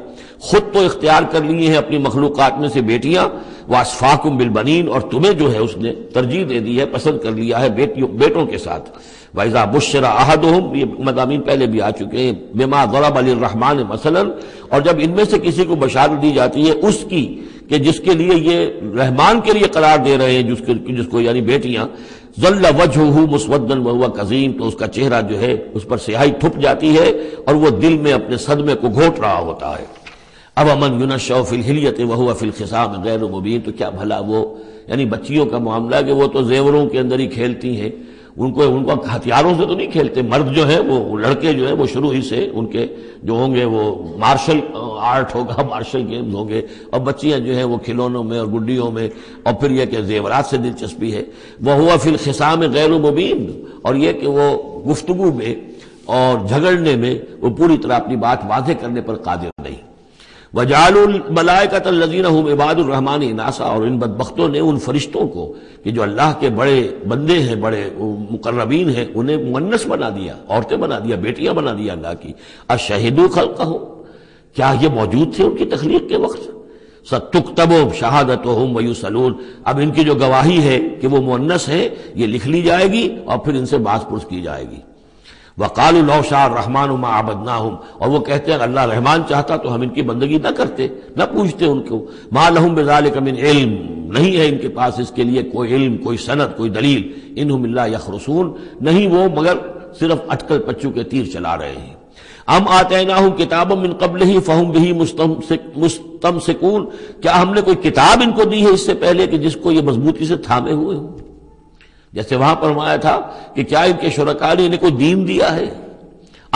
خود تو اختیار کر لیے ہیں اپنی مخلوقات میں سے بیٹیاں، واسفاکم بالبنین، اور تمہیں جو ہے اس نے ترجیح دے دی ہے، پسند کر لیا ہے بیٹوں کے ساتھ۔ وَإِذَا بُشِّرَ أَحَدُهُمْ، یہ مضامین پہلے بھی آ چکے ہیں، بِمَا ضَرَبَ لِلرَّحْمَنِ مثلاً، اور جب ان میں سے کسی کو بشارت دی جاتی ہے اس کی کہ جس کے لیے یہ رحمان کے لیے قرار دے رہے ہیں، جس کو یعنی بیٹیاں، ظل وجهه مسودا وهو كظيم، تو اس کا چہرہ جو ہے اس پر سیاہی تھپ جاتی ہے اور وہ دل میں اپنے صدمے کو گھونٹ رہا ہوتا ہے۔ اب من ينشأ في الحلیۃ وهو في الخصام غیر مبین، تو کیا بھلا وہ یعنی بچیوں کا معاملہ کہ وہ تو زیوروں کے اندر ہی کھیلتی ہیں، ان کو ہتھیاروں سے تو نہیں کھیلتے۔ مرد جو ہے وہ لڑکے جو ہے وہ شروع ہی سے ان کے جو ہوں گے وہ مارشل آرٹ ہوگا، مارشل گیمز ہوں گے، اور بچیاں جو ہیں وہ کھلونوں میں اور گڈیوں میں، اور پھر یہ کہ زیورات سے دلچسپی ہے۔ وَهُوَ فِي الْخِصَامِ غَيْرُ مُبِينٍ، اور یہ کہ وہ گفتگو میں اور جھگڑنے میں وہ پوری طرح اپنی بات واضح کرنے پر قادر نہیں۔ وَجَعَلُوا الْمَلَائِكَةَ الَّذِينَ هُمْ عِبَادُ الرَّحْمَنِ إِنَاثًا، اور ان بدبختوں نے ان فرشتوں کو کہ جو اللہ کے بڑے بندے ہیں، بڑے مقربین ہیں، انہیں مؤنث بنا دیا، عورتیں بنا دیا، بیٹیاں بنا دیا اللہ کی۔ أَشَهِدُوا خَلْقَهُمْ، کیا یہ موجود تھے ان کی تخلیق کے وقت؟ سَتُكْتَبُ شَهَادَتُهُمْ وَيُسْأَلُونَ، اب ان کی جو گواہی ہے کہ وہ مؤنث ہیں یہ لکھ لی جائے گی اور پھر ان سے باز پرس کی جائے گی۔ وَقَالُوا لَوْ شَاءَ الرَّحْمَنُ مَا عَبَدْنَاهُمْ، اور وہ کہتے ہیں اللہ رحمان چاہتا تو ہم ان کی بندگی نہ کرتے، نہ پوچھتے ان کو۔ مَا لَهُمْ بِذَلِكَ مِنْ علم، نہیں ہے ان کے پاس اس کے لیے کوئی علم، کوئی سند، کوئی دلیل۔ إِنْهُمْ إِلَّا يَخْرُصُونَ، نہیں وہ مگر صرف اٹکل پچو کے تیر چلا رہے ہیں۔ ام آتیناہم کتابا من قبلہ فہم بہ مستمسکون، کیا ہم نے کوئی کتاب ان کو دی ہے اس سے پہلے کہ جس کو یہ مضبوطی سے تھامے ہوئے ہوں؟ جیسے وہاں فرمایا تھا کہ کیا ان کے شرکاء نے انہیں کوئی دین دیا ہے؟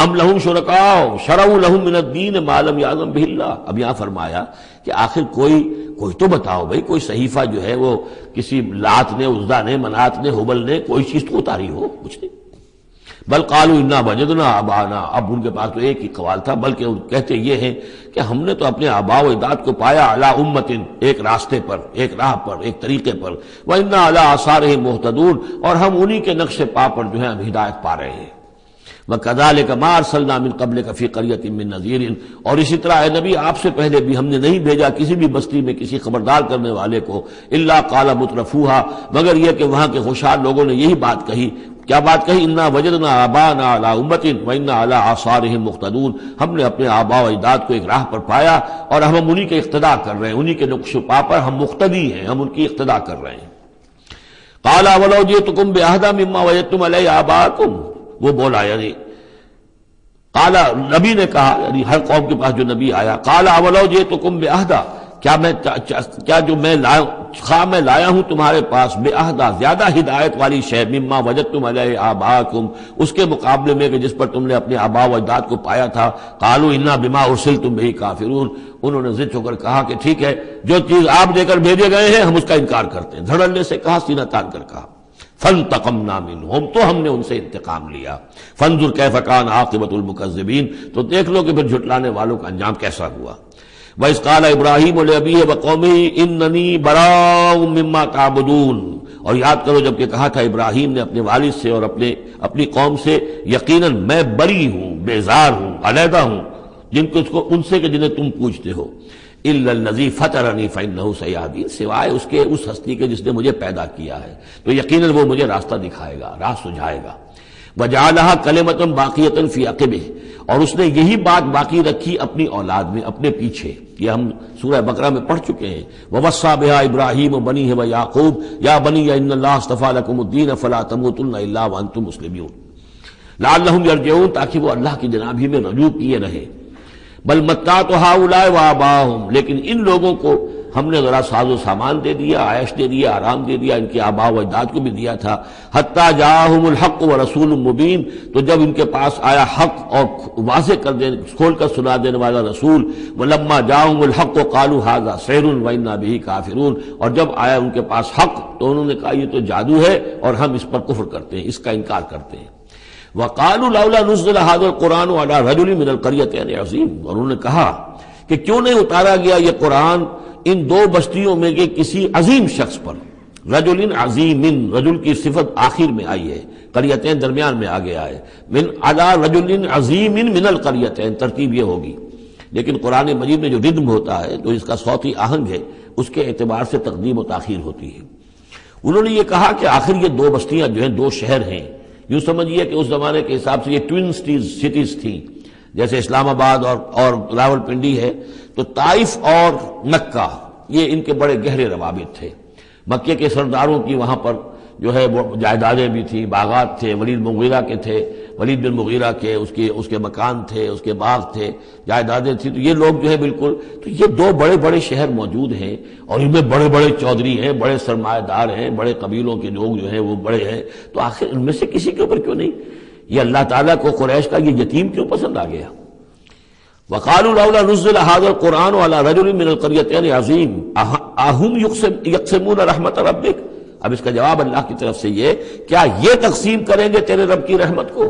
ام لہم شرکاء شرعوا لہم من الدین ما لم یعظم بہ اللہ، اب یہاں فرمایا کہ آخر کوئی تو بتاؤ بھائی، کوئی صحیفہ جو ہے وہ کسی لات نے، عزا نے، منات نے، ہبل نے کوئی چیز تو اتاری ہو، کچھ نہیں۔ بل قالوا انا وجدنا آباءنا، اب ان کے پاس تو ایک ہی قوال تھا، بلکہ کہتے یہ ہیں کہ ہم نے تو اپنے آباء و اجداد کو پایا علی امت، ایک راستے پر، ایک راہ پر، ایک طریقے پر، وانا علی آثارہم مہتدون، اور ہم انہی کے نقش پا پر جو ہے ہم ہدایت پا رہے ہیں۔ وَكَذَلِكَ مَا أَرْسَلْنَا مِن قَبْلِكَ فِي قَرْيَةٍ مِّن نَذِيرٍ، اور اسی طرح اے نبی آپ سے پہلے بھی ہم نے نہیں بھیجا کسی بھی بستی میں کسی خبردار کرنے والے کو، إِلَّا قَالَ مُتْرَفُوهَا، مگر یہ کہ وہاں کے خوشحال لوگوں نے یہی بات کہی۔ کیا بات کہی؟ اِنَّا وَجَدْنَا آبَاءَنَا عَلَىٰ أُمَّةٍ وَإِنَّا عَلَىٰ آثَارِهِم مُقْتَدُونَ، ہم نے اپنے آباء و اجداد کو ایک راہ پر پایا اور ہم انہی کے اقتدا کر رہے ہیں، انہی کے نقش و پا پر ہم مقتدی ہیں، ہم ان کی اقتدا کر رہے ہیں۔ قَالَ وَلَوْ جِئْتُكُم بِأَهْدَىٰ مِمَّا وَجَدتُّمْ عَلَيْهِ آبَاءَكُمْ، وہ بولا یعنی قالا، نبی نے کہا، یعنی ہر قوم کے پاس جو نبی آیا، قالا اولو جئتکم بأہدیٰ، کیا جو میں لایا ہوں تمہارے پاس بأہدیٰ، زیادہ ہدایت والی شے، مما وجدتم علیہ آباءکم، اس کے مقابلے میں کہ جس پر تم نے اپنے آباء و اجداد کو پایا تھا۔ قالوا انا بما ارسلتم بہ کافرون، انہوں نے ضد ہو کر کہا کہ ٹھیک ہے، جو چیز آپ دے کر بھیجے گئے ہیں ہم اس کا انکار کرتے ہیں، دھڑلے سے کہا، سینہ تان کر کہا۔ فانتقمنا منہم، تو ہم نے ان سے انتقام لیا۔ فانظر کیف کان عاقبۃ المکذبین، تو دیکھ لو کہ پھر جھٹلانے والوں کا انجام کیسا ہوا۔ وَإِذْ قَالَ إِبْرَاهِيمُ لِأَبِيهِ وَقَوْمِهِ إِنَّنِي بَرَاءٌ مِّمَّا تَعْبُدُونَ، اور یاد کرو جب کہ کہا تھا ابراہیم نے اپنے والد سے اور اپنی قوم سے، یقیناً میں بری ہوں، بیزار ہوں، علیحدہ ہوں ان سے کہ جنہیں تم پوجتے ہو۔ إِلَّا الَّذِي فَطَرَنِي فَإِنَّهُ سَيَهْدِينِ، سوائے اس کے اس ہستی کے جس نے مجھے پیدا کیا ہے تو یقیناً وہ مجھے راستہ دکھائے گا، راہ سجھائے گا۔ وَجَعَلَهَا كَلِمَةً بَاقِيَةً فِي عَقِبِهِ، اور اس نے یہی بات باقی رکھی اپنی اولاد میں، اپنے پیچھے، یہ ہم سورہ بقرہ میں پڑھ چکے ہیں۔ وَوَصَّىٰ بِهَا إِبْرَاهِيمُ بَنِيهِ وَيَعْقُوبُ يَا بَنِيَّ إِنَّ اللَّهَ اصْطَفَىٰ لَكُمُ الدِّينَ فَلَا تَمُوتُنَّ إِلَّا وَأَنتُم مُّسْلِمُونَ لَعَلَّهُمْ يَرْجِعُونَ، تاکہ وہ اللہ کی جناب ہی میں رجوع کیے رہے۔ بل متعت ہؤلاء وآباءهم، لیکن ان لوگوں کو ہم نے ذرا ساز و سامان دے دیا، عائش دے دیا، آرام دے دیا، ان کے آباء و اجداد کو بھی دیا تھا۔ حتی جاءہم الحق ورسول مبین، تو جب ان کے پاس آیا حق اور واضح کھول کر سنا دینے والا رسول، ولما جاءہم الحق قالوا ھذا سحر وإنا بہ کافرون، اور جب آیا ان کے پاس حق تو انہوں نے کہا یہ تو جادو ہے اور ہم اس پر کفر کرتے ہیں، اس کا انکار کرتے ہیں۔ وَقَالُوا لَوْلَا نُزِّلَ هَذَا الْقُرْآنُ عَلَىٰ رَجُلٍ مِّنَ الْقَرْيَتَيْنِ عَظِيمٍ، اور انہوں نے کہا کہ کیوں نہیں اتارا گیا یہ قرآن ان دو بستیوں میں کے کسی عظیم شخص پر۔ رجل عظیم، رجل کی صفت آخر میں آئی ہے، قریتین درمیان میں آگے آئے، من علی رجل عظیم من القریتین، ترتیب یہ ہوگی۔ لیکن قرآن مجید میں جو ردم ہوتا ہے، جو اس کا صوتی آہنگ ہے، اس کے اعتبار سے تقدیم و تاخیر ہوتی ہے۔ انہوں نے یہ کہا کہ آخر یہ دو بستیاں جو ہیں، دو شہر ہیں، یوں سمجھیے کہ اس زمانے کے حساب سے یہ ٹوین سٹیز تھیں، جیسے اسلام آباد اور راول پنڈی ہے، تو طائف اور مکہ یہ ان کے بڑے گہرے روابط تھے۔ مکے کے سرداروں کی وہاں پر جو ہے وہ جائیدادیں بھی تھیں، باغات تھے، ولید مغیرہ کے تھے، ولید بن مغیرہ کے اس کے مکان تھے، اس کے باغ تھے، جائیدادیں تھیں، تو یہ لوگ جو ہے بالکل، تو یہ دو بڑے بڑے شہر موجود ہیں، اور ان میں بڑے بڑے چودھری ہیں، بڑے سرمایہ دار ہیں، بڑے قبیلوں کے لوگ جو ہیں وہ بڑے ہیں، تو آخر ان میں سے کسی کے اوپر کیوں نہیں؟ یہ اللہ تعالیٰ کو قریش کا یہ یتیم کیوں پسند آ گیا؟ وقالوا لولا نزل هذا القرآن على رجل من القريتين عظيم اهم يقسمون رحمت ربك۔ اب اس کا جواب اللہ کی طرف سے یہ، کیا یہ تقسیم کریں گے تیرے رب کی رحمت کو؟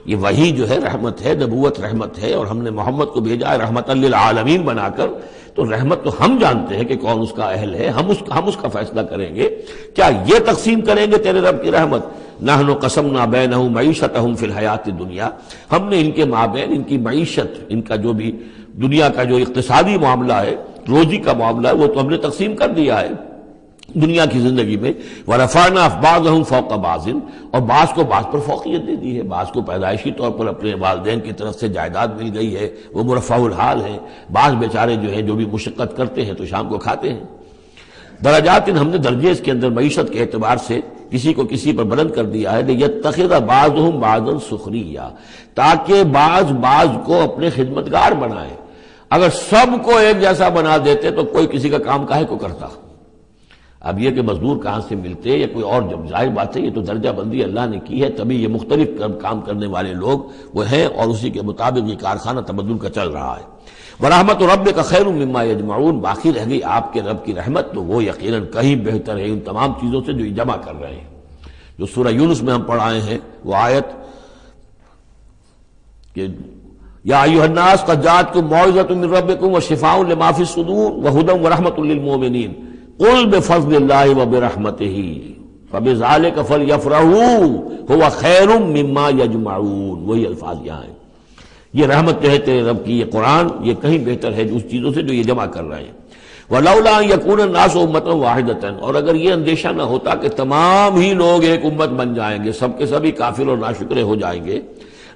یہ وہی جو ہے رحمت ہے، نبوت رحمت ہے، اور ہم نے محمد کو بھیجا ہے رحمت للعالمین بنا کر، تو رحمت تو ہم جانتے ہیں کہ کون اس کا اہل ہے، ہم اس کا فیصلہ کریں گے، کیا یہ تقسیم کریں گے تیرے رب کی رحمت؟ نحن قسمنا بینہم معیشتہم فی الحیات الدنیا، ہم نے ان کے مابین ان کی معیشت، ان کا جو بھی دنیا کا جو اقتصادی معاملہ ہے، روزی کا معاملہ ہے، وہ تو ہم نے تقسیم کر دیا ہے دنیا کی زندگی میں۔ وَرَفَعْنَا بَعْضَهُمْ فَوْقَ بَعْضٍ، اور بعض کو بعض پر فوقیت دے دی ہے، بعض کو پیدائشی طور پر اپنے والدین کی طرف سے جائیداد مل گئی ہے، وہ مرفع الحال ہے، بعض بیچارے جو ہیں جو بھی مشقت کرتے ہیں تو شام کو کھاتے ہیں۔ درجات، ہم نے درجے اس کے اندر معیشت کے اعتبار سے کسی کو کسی پر بلند کر دیا ہے، لِيَتَّخِذَ بَعْضُهُمْ بَعْضًا سُخْرِيًّا، تاکہ بعض کو اپنے خدمتگار بنائے۔ اگر سب کو ایک جیسا بنا دیتے تو کوئی کسی کا کام کاہے کو کرتا؟ اب یہ کہ مزدور کہاں سے ملتے یا کوئی اور، جب ظاہر بات ہے یہ تو درجہ بندی اللہ نے کی ہے، تبھی یہ مختلف کام کرنے والے لوگ وہ ہیں، اور اسی کے مطابق یہ کارخانہ تبدل کا چل رہا ہے۔ وَرَحْمَتُ رَبِّكَ خَيْرٌ مِّمَّا يَجْمَعُونَ، باقی رہ گئی آپ کے رب کی رحمت، تو وہ یقیناً کہیں بہتر ہے ان تمام چیزوں سے جو یہ جمع کر رہے ہیں۔ جو سورہ یونس میں ہم پڑھ آئے ہیں وہ آیت کہ یا ایھا الناس قد جاءتکم موعظۃ من ربکم وشفاء لما فی الصدور وہدی ورحمۃ للمؤمنین قل بفضل اللہ وبرحمتہ فبذلک فلیفرحوا ھو خیر مما یجمعون، وہی الفاظ یہاں ہیں۔ یہ رحمت جو ہے تیرے رب کی، یہ قرآن، یہ کہیں بہتر ہے اس چیزوں سے جو یہ جمع کر رہے ہیں۔ وَلَوْلَا أَن يَكُونَ النَّاسُ أُمَّةً وَاحِدَةً، اور اگر یہ اندیشہ نہ ہوتا کہ تمام ہی لوگ ایک امت بن جائیں گے، سب کے سبھی کافر اور ناشکرے ہو جائیں گے،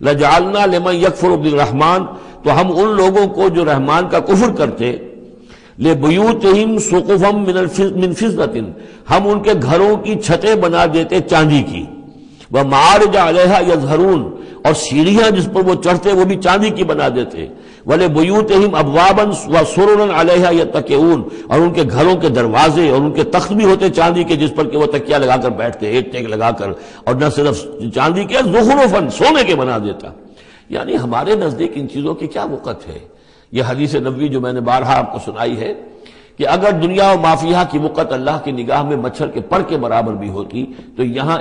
لَجَعَلْنَا لِمَن يَكْفُرُ بِالرَّحْمَٰنِ، تو ہم ان لوگوں کو جو رحمان کا کفر کرتے، لِبُيُوتِهِمْ سُقُفًا مِّن فِضَّةٍ، ہم ان کے گھروں کی چھتیں بنا دیتے چاندی کی، وَمَعَارِجَ عَلَيْهَا يَظْهَرُونَ، اور سیڑھیاں جس پر وہ چڑھتے وہ بھی چاندی کی بنا دیتے، وَلِبُيُوتِهِمْ أَبْوَابًا وَسُرُرًا عَلَيْهَا يَتَّكِئُونَ، اور ان کے گھروں کے دروازے اور ان کے تخت بھی ہوتے چاندی کے جس پر کہ وہ تکیہ لگا کر بیٹھتے، ایک ٹیک لگا کر، اور نہ صرف چاندی کے، زخرفاً، سونے کے بنا دیتا۔ یعنی ہمارے نزدیک ان چیزوں کی کیا وقت ہے؟ یہ حدیث نبوی جو میں نے بارہا آپ کو سنائی ہے کہ اگر دنیا و مافیہ کی وقت اللہ کی نگاہ میں مچھر کے پر کے برابر بھی ہوتی تو یہاں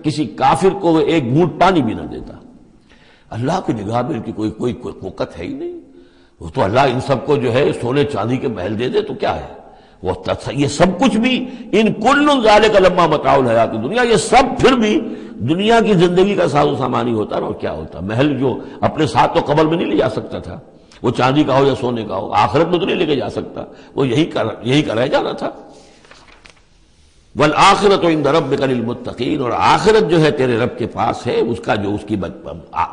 کسی کافر کو وہ ایک گھونٹ پانی بھی نہ دیتا۔ اللہ کی نگاہ میں ان کی کوئی وقت ہے ہی نہیں، وہ تو اللہ ان سب کو جو ہے سونے چاندی کے محل دے دے تو کیا ہے، وہ یہ سب کچھ بھی، ان کل ذالک لما متاع الحیات الدنیا، یہ سب پھر بھی دنیا کی زندگی کا ساز و سامان ہی ہوتا نا، اور کیا ہوتا؟ محل جو اپنے ساتھ تو قبر میں نہیں لے جا سکتا تھا، وہ چاندی کا ہو یا سونے کا ہو، آخرت میں تو نہیں لے کے جا سکتا، وہ یہی کا رہ جانا تھا۔ والآخرۃ عند ربک للمتقین، اور آخرت جو ہے تیرے رب کے پاس ہے، اس کا جو اس کی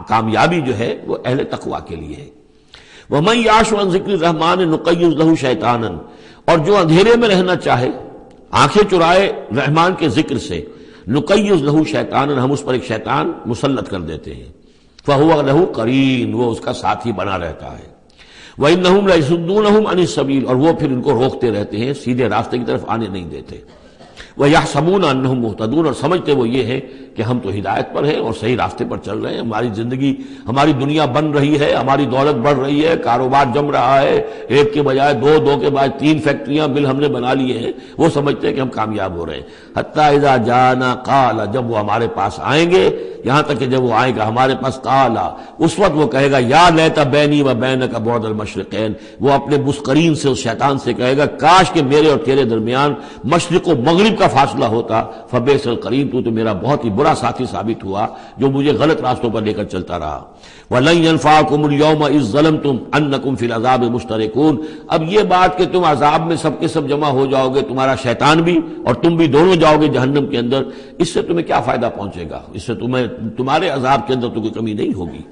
کامیابی جو ہے وہ اہل تقوی کے لیے ہے۔ وَمَن يَعْشُ عَن ذِكْرِ الرَّحْمَٰنِ نُقَيِّضْ لَهُ شَيْطَانًا، اور جو اندھیرے میں رہنا چاہے، آنکھیں چرائے رحمان کے ذکر سے، نُقَيِّضْ لَهُ شَيْطَانًا، ہم اس پر ایک شیطان مسلط کر دیتے ہیں، فَهُوَ لَهُ قَرِينٌ، وہ اس کا ساتھی بنا رہتا ہے، وَإِنَّهُمْ لَيَصُدُّونَهُمْ عَنِ السَّبِيلِ، اور وہ پھر ان کو روکتے رہتے ہیں، سیدھے راستے کی طرف آنے نہیں دیتے، وَيَحْسَبُونَ أَنَّهُمْ مُهْتَدُونَ، اور سمجھتے وہ یہ ہے کہ ہم تو ہدایت پر ہیں اور صحیح راستے پر چل رہے ہیں، ہماری زندگی، ہماری دنیا بن رہی ہے، ہماری دولت بڑھ رہی ہے، کاروبار جم رہا ہے، ایک کے بجائے دو کے بعد 3 فیکٹریاں مل ہم نے بنا لیے ہیں، وہ سمجھتے ہیں کہ ہم کامیاب ہو رہے ہیں۔ حتیٰ اذا جانا قال، جب وہ ہمارے پاس آئیں گے، یہاں تک کہ جب وہ آئے گا ہمارے پاس، قال، اس وقت وہ کہے گا یا لیت بینی و بینک بعد المشرقین، وہ اپنے مسقرین سے، اس شیطان سے کہے گا کاش کہ میرے اور تیرے درمیان مشرق و مغرب مغرب کا فاصلہ ہوتا فبئس القرین، تو میرا بہت ہی برا ساتھی ثابت ہوا جو مجھے غلط راستوں پر لے کر چلتا رہا۔ وَلَن يَنفَعَكُمُ الْيَوْمَ إِذ ظَّلَمْتُمْ أَنَّكُمْ فِي الْعَذَابِ مُشْتَرِكُونَ۔ اب یہ بات کہ تم عذاب میں سب کے سب جمع ہو جاؤ گے، تمہارا شیطان بھی اور تم بھی دونوں جاؤ گے جہنم کے اندر، اس سے تمہیں کیا فائدہ پہنچے گا؟ اس سے تمہارے عذاب کے اندر تو کوئی کمی نہیں ہوگی۔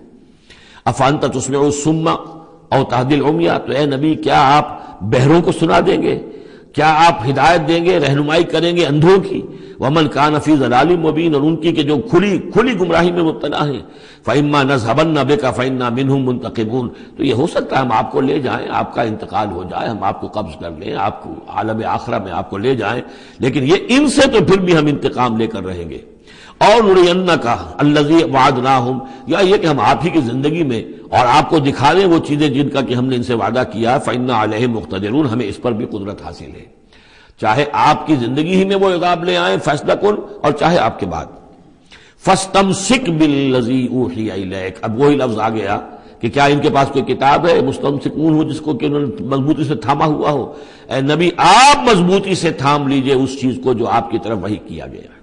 أَفَأَنْتَ تُسْمِعُ الصُّمَّ أَوْ تَهْدِي الْعُمْيَ، تو اے نبی کیا آپ بہروں کو سنا دیں گے؟ کیا آپ ہدایت دیں گے، رہنمائی کریں گے اندھوں کی؟ وَمَنْ كَانَ فِي ضَلَالٍ مُبِينٍ، اور ان کی کہ جو کھلی گمراہی میں مبتلا ہیں، فَإِمَّا نَذْهَبَنَّ بِكَ فَإِنَّا مِنْهُمْ مُنْتَقِمُونَ، تو یہ ہو سکتا ہے ہم آپ کو لے جائیں، آپ کا انتقال ہو جائے، ہم آپ کو قبض کر لیں، آپ کو عالم آخرہ میں آپ کو لے جائیں، لیکن یہ ان سے تو پھر بھی ہم انتقام لے کر رہیں گے۔ اور نُرِيَنَّكَ الَّذِي وَعَدْنَاهُمْ، یا یہ کہ ہم آپ ہی کی زندگی میں اور آپ کو دکھا دیں وہ چیزیں جن کا کہ ہم نے ان سے وعدہ کیا، فَإِنَّا عَلَيْهِمْ مُقْتَدِرُونَ، ہمیں اس پر بھی قدرت حاصل ہے، چاہے آپ کی زندگی ہی میں وہ عذاب لے آئیں فیصلہ کن، اور چاہے آپ کے بعد۔ فَاسْتَمْسِكْ بِالَّذِي أُوحِيَ إِلَيْكَ، اب وہی لفظ آ گیا کہ کیا ان کے پاس کوئی کتاب ہے مستمسکون ہو جس کو کہ انہوں نے مضبوطی سے تھاما ہوا ہو؟ اے نبی آپ مضبوطی سے تھام لیجئے اس چیز کو جو آپ کی طرف وحی کیا گیا ہے،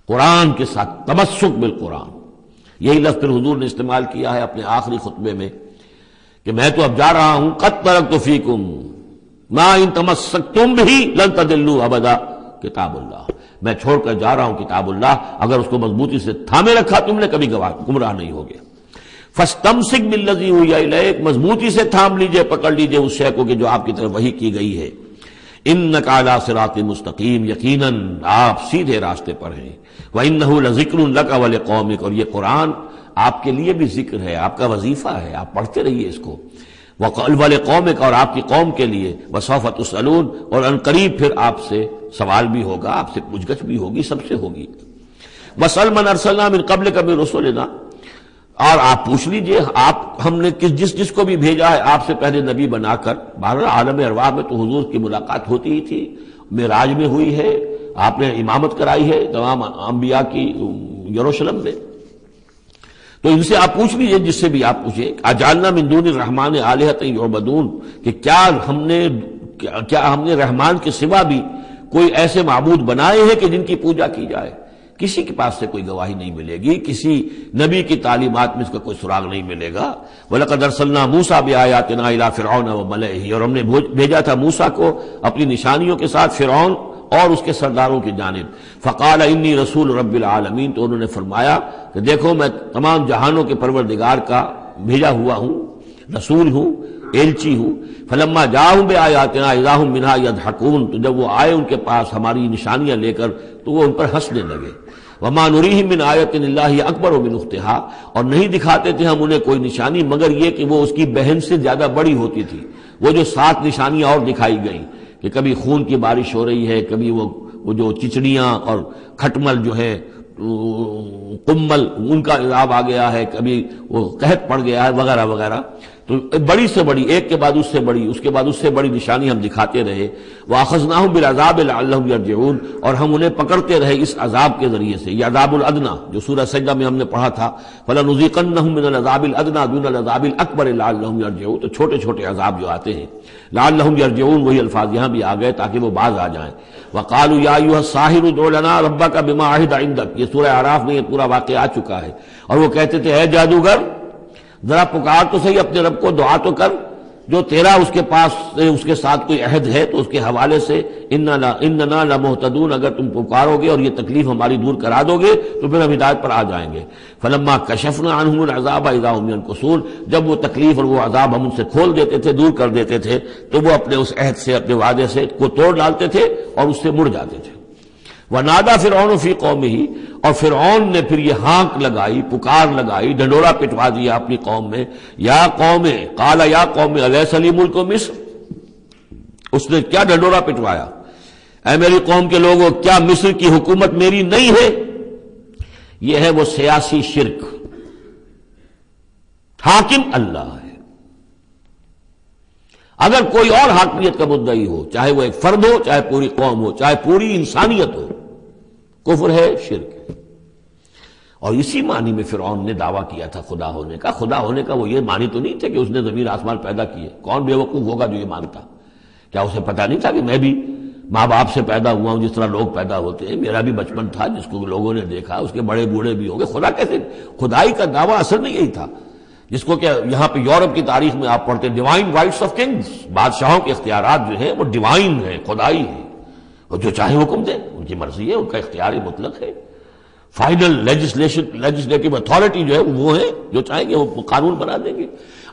قرآن کے ساتھ تمسک بالقرآن۔ یہی لفظ پھر حضور نے استعمال کیا ہے اپنے آخری خطبے میں کہ میں تو اب جا رہا ہوں، قد ترکت فیکم ما ان تمسکتم بھی لن تضلوا ابدا، کتاب اللہ، میں چھوڑ کر جا رہا ہوں کتاب اللہ، اگر اس کو مضبوطی سے تھامے رکھا تم نے کبھی گمراہ نہیں ہوگے۔ فاستمسک بالذی اوحی الیک، مضبوطی سے تھام لیجئے، پکڑ لیجئے اس شے کو کہ جو آپ کی طرف وحی کی گئی ہے۔ انک علی صراط مستقیم، یقیناً آپ سیدھے راستے پر ہیں۔ وانہ لذکر لک ولقومک، اور یہ قرآن آپ کے لیے بھی ذکر ہے، آپ کا وظیفہ ہے، آپ پڑھتے رہیے اس کو۔ ولقومک، اور آپ کی قوم کے لیے۔ وسوف تسألون، اور ان قریب پھر آپ سے سوال بھی ہوگا، آپ سے پوچھ گچھ بھی ہوگی، سب سے ہوگی۔ واسأل من ارسلنا من قبلک من رسلنا، اور آپ پوچھ لیجئے آپ ہم نے جس کو بھی بھیجا ہے آپ سے پہلے نبی بنا کر۔ بہرحال عالم ارواح میں تو حضور کی ملاقات ہوتی ہی تھی، معراج میں ہوئی ہے، آپ نے امامت کرائی ہے تمام انبیاء کی یروشلم میں، تو ان سے آپ پوچھ لیجئے جس سے بھی آپ پوچھیں۔ اجعلنا من دون الرحمن آلہۃ یعبدون، کہ کیا ہم نے رحمان کے سوا بھی کوئی ایسے معبود بنائے ہیں کہ جن کی پوجا کی جائے؟ کسی کے پاس سے کوئی گواہی نہیں ملے گی، کسی نبی کی تعلیمات میں اس کا کوئی سراغ نہیں ملے گا۔ وَلَقَدْ أَرْسَلْنَا مُوسَىٰ بِآيَاتِنَا إِلَىٰ فِرْعَوْنَ وَمَلَئِهِ، اور ہم نے بھیجا تھا موسیٰ کو اپنی نشانیوں کے ساتھ فرعون اور اس کے سرداروں کی جانب۔ فَقَالَ إِنِّي رَسُولُ رَبِّ الْعَالَمِينَ، تو انہوں نے فرمایا کہ دیکھو میں تمام جہانوں کے پروردگار کا بھیجا ہوا ہوں، رسول ہوں، ایلچی ہوں۔ فلما جاءہم بآیاتنا اذا ہم منہا یضحکون، تو جب وہ آئے ان کے پاس ہماری نشانیاں لے کر تو وہ ان پر ہنسنے لگے۔ وما نریہم من آیۃ الا ہی اکبر من اختہا، اور نہیں دکھاتے تھے ہم انہیں کوئی نشانی مگر یہ کہ وہ اس کی بہن سے زیادہ بڑی ہوتی تھی۔ وہ جو 7 نشانیاں اور دکھائی گئیں کہ کبھی خون کی بارش ہو رہی ہے، کبھی وہ جو چچڑیاں اور کھٹمل جو ہے قمل ان کا عذاب آ گیا ہے، کبھی وہ قحط پڑ گیا ہے وغیرہ وغیرہ، تو بڑی سے بڑی، ایک کے بعد اس سے بڑی، اس کے بعد اس سے بڑی نشانی ہم دکھاتے رہے۔ وَأَخَذْنَاهُمْ بِالْعَذَابِ لَعَلَّهُمْ يَرْجِعُونَ، اور ہم انہیں پکڑتے رہے اس عذاب کے ذریعے سے، یہ عذاب الادنیٰ جو سورہ سجدہ میں ہم نے پڑھا تھا، فَلَنُذِيقَنَّهُمْ مِنَ الْعَذَابِ الْأَدْنَىٰ دُونَ الْعَذَابِ الْأَكْبَرِ لَعَلَّهُمْ يَرْجِعُونَ، تو چھوٹے چھوٹے عذاب جو آتے ہیں لَعَلَّهُمْ يَرْجِعُونَ، وہی الفاظ یہاں بھی آ گئے تاکہ وہ باز آ جائیں۔ وَقَالُوا يَا أَيُّهَا السَّاحِرُ ادْعُ لَنَا رَبَّكَ بِمَا عَهِدَ عِندَكَ، یہ سورہ اعراف میں یہ پورا واقعہ آ چکا ہے۔ اور وہ کہتے تھے اے جادوگر ذرا پکار تو صحیح اپنے رب کو، دعا تو کر جو تیرا اس کے پاس اس کے ساتھ کوئی عہد ہے تو اس کے حوالے سے اننا لمہتدون، اگر تم پکارو گے اور یہ تکلیف ہماری دور کرا دو گے تو پھر ہم ہدایت پر آ جائیں گے۔ فلما کشفنا عنہم العذاب اذا هم ينكثون، جب وہ تکلیف اور وہ عذاب ہم ان سے کھول دیتے تھے، دور کر دیتے تھے، تو وہ اپنے اس عہد سے، اپنے وعدے سے کو توڑ ڈالتے تھے اور اس سے مڑ جاتے تھے۔ وَنَادَىٰ فِرْعَوْنُ فِي قَوْمِهِ، اور فرعون نے پھر یہ ہانک لگائی، پکار لگائی، ڈنڈورا پٹوا دیا اپنی قوم میں، یا قوم، قال یا قوم الیس لی ملک مصر، اس نے کیا ڈنڈورا پٹوایا، اے میری قوم کے لوگوں کیا مصر کی حکومت میری نہیں ہے؟ یہ ہے وہ سیاسی شرک، حاکم اللہ ہے۔ اگر کوئی اور حاکمیت کا مدعی ہو، چاہے وہ ایک فرد ہو، چاہے پوری قوم ہو، چاہے پوری انسانیت ہو، کفر ہے، شرک ہے۔ اور اسی معنی میں فرعون نے دعویٰ کیا تھا خدا ہونے کا۔ خدا ہونے کا وہ یہ معنی تو نہیں تھا کہ اس نے زمین آسمان پیدا کیے، کون بے وقوف ہوگا جو یہ مانتا؟ کیا اسے پتہ نہیں تھا کہ میں بھی ماں باپ سے پیدا ہوا ہوں جس طرح لوگ پیدا ہوتے ہیں، میرا بھی بچپن تھا جس کو لوگوں نے دیکھا، اس کے بڑے بوڑھے بھی ہوں گے، خدا کیسے؟ خدائی کا دعویٰ اصل میں یہی تھا جس کو کہ یہاں پہ یورپ کی تاریخ میں آپ پڑھتے ہیں ڈیوائن رائٹس آف کنگز، بادشاہوں کے اختیارات جو ہیں وہ ڈیوائن ہیں، خدائی ہیں، اور جو چاہے حکم دیں، ان کی مرضی ہے، ان کا اختیار مطلق ہے۔ فائنل لیجسلیٹو اتھارٹی جو ہے وہ ہے، جو چاہیں گے وہ قانون بنا دیں گے۔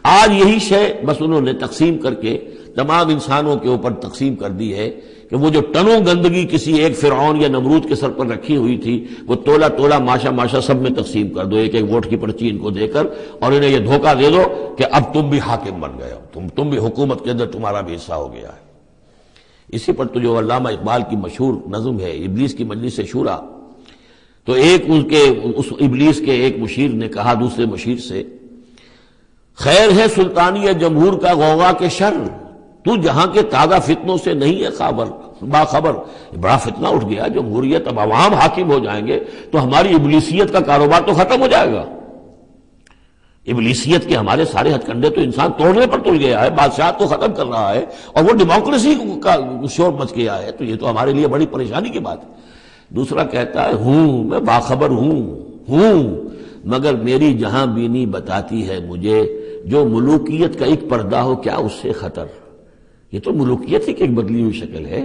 آج یہی شے بس انہوں نے تقسیم کر کے تمام انسانوں کے اوپر تقسیم کر دی ہے کہ وہ جو ٹنوں گندگی کسی ایک فرعون یا نمرود کے سر پر رکھی ہوئی تھی، وہ تولا تولا ماشا ماشا سب میں تقسیم کر دو، ایک ایک ووٹ کی پرچی ان کو دے کر، اور انہیں یہ دھوکہ دے دو کہ اب تم بھی حاکم بن گئے ہو، تم بھی حکومت کے اندر تمہارا بھی حصہ ہو گیا ہے۔ اسی پر تو جو علامہ اقبال کی مشہور نظم ہے ابلیس کی مجلس شورا، تو ایک ان کے اس ابلیس کے ایک مشیر نے کہا دوسرے مشیر سے، خیر ہے سلطانی جمہور کا غوغا کے شر، تو جہاں کے تازہ فتنوں سے نہیں ہے باخبر۔ بڑا فتنہ اٹھ گیا، جمہوریت، اب عوام حاکم ہو جائیں گے تو ہماری ابلیسیت کا کاروبار تو ختم ہو جائے گا۔ ابلیسیت کے ہمارے سارے ہتھ کنڈے تو انسان توڑنے پر تل گیا ہے، بادشاہ کو ختم کر رہا ہے، اور وہ ڈیموکریسی کا شور مچ گیا ہے، تو یہ تو ہمارے لیے بڑی پریشانی کی بات ہے۔ دوسرا کہتا ہے ہوں میں باخبر ہوں مگر میری جہاں بینی بتاتی ہے مجھے، جو ملوکیت کا ایک پردہ ہو کیا اس سے خطر۔ یہ تو ملوکیت ہی کی ایک بدلی ہوئی شکل ہے۔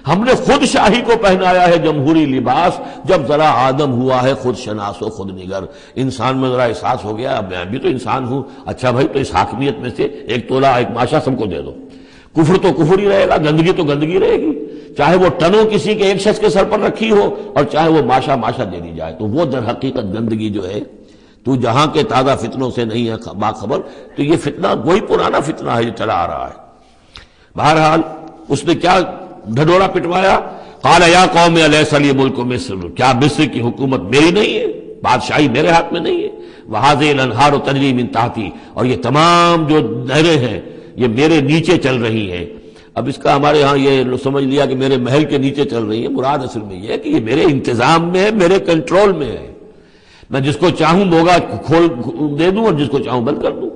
ہم نے خود شاہی کو پہنایا ہے جمہوری لباس، جب ذرا آدم ہوا ہے خود شناس و خود نگر۔ انسان میں ذرا احساس ہو گیا میں بھی تو انسان ہوں، اچھا بھائی تو اس حاکمیت میں سے ایک تولا ایک ماشا سب کو دے دو۔ کفر تو کفر ہی رہے گا، گندگی تو گندگی رہے گی، چاہے وہ ٹنوں کسی کے ایک شخص کے سر پر رکھی ہو اور چاہے وہ ماشا ماشا دے دی جائے، تو وہ در حقیقت گندگی جو ہے، تو جہاں کے تازہ فتنوں سے نہیں ہے باخبر، تو یہ فتنہ وہی پرانا فتنہ ہے جو چلا آ رہا ہے۔ بہرحال اس نے کیا ڈھڈوڑا پٹوایا، قال یا قوم الیس لی ملک مصر، کیا مصر کی حکومت میری نہیں ہے، بادشاہی میرے ہاتھ میں نہیں ہے، وہذہ الانہار تجری من تحتی، اور یہ تمام جو نہریں ہیں یہ میرے نیچے چل رہی ہیں۔ اب اس کا ہمارے ہاں یہ سمجھ لیا کہ میرے محل کے نیچے چل رہی ہے، مراد اصل میں یہ ہے کہ یہ میرے انتظام میں ہے، میرے کنٹرول میں ہے، میں جس کو چاہوں بوگا کھول دے دوں اور جس کو چاہوں بند کر دوں،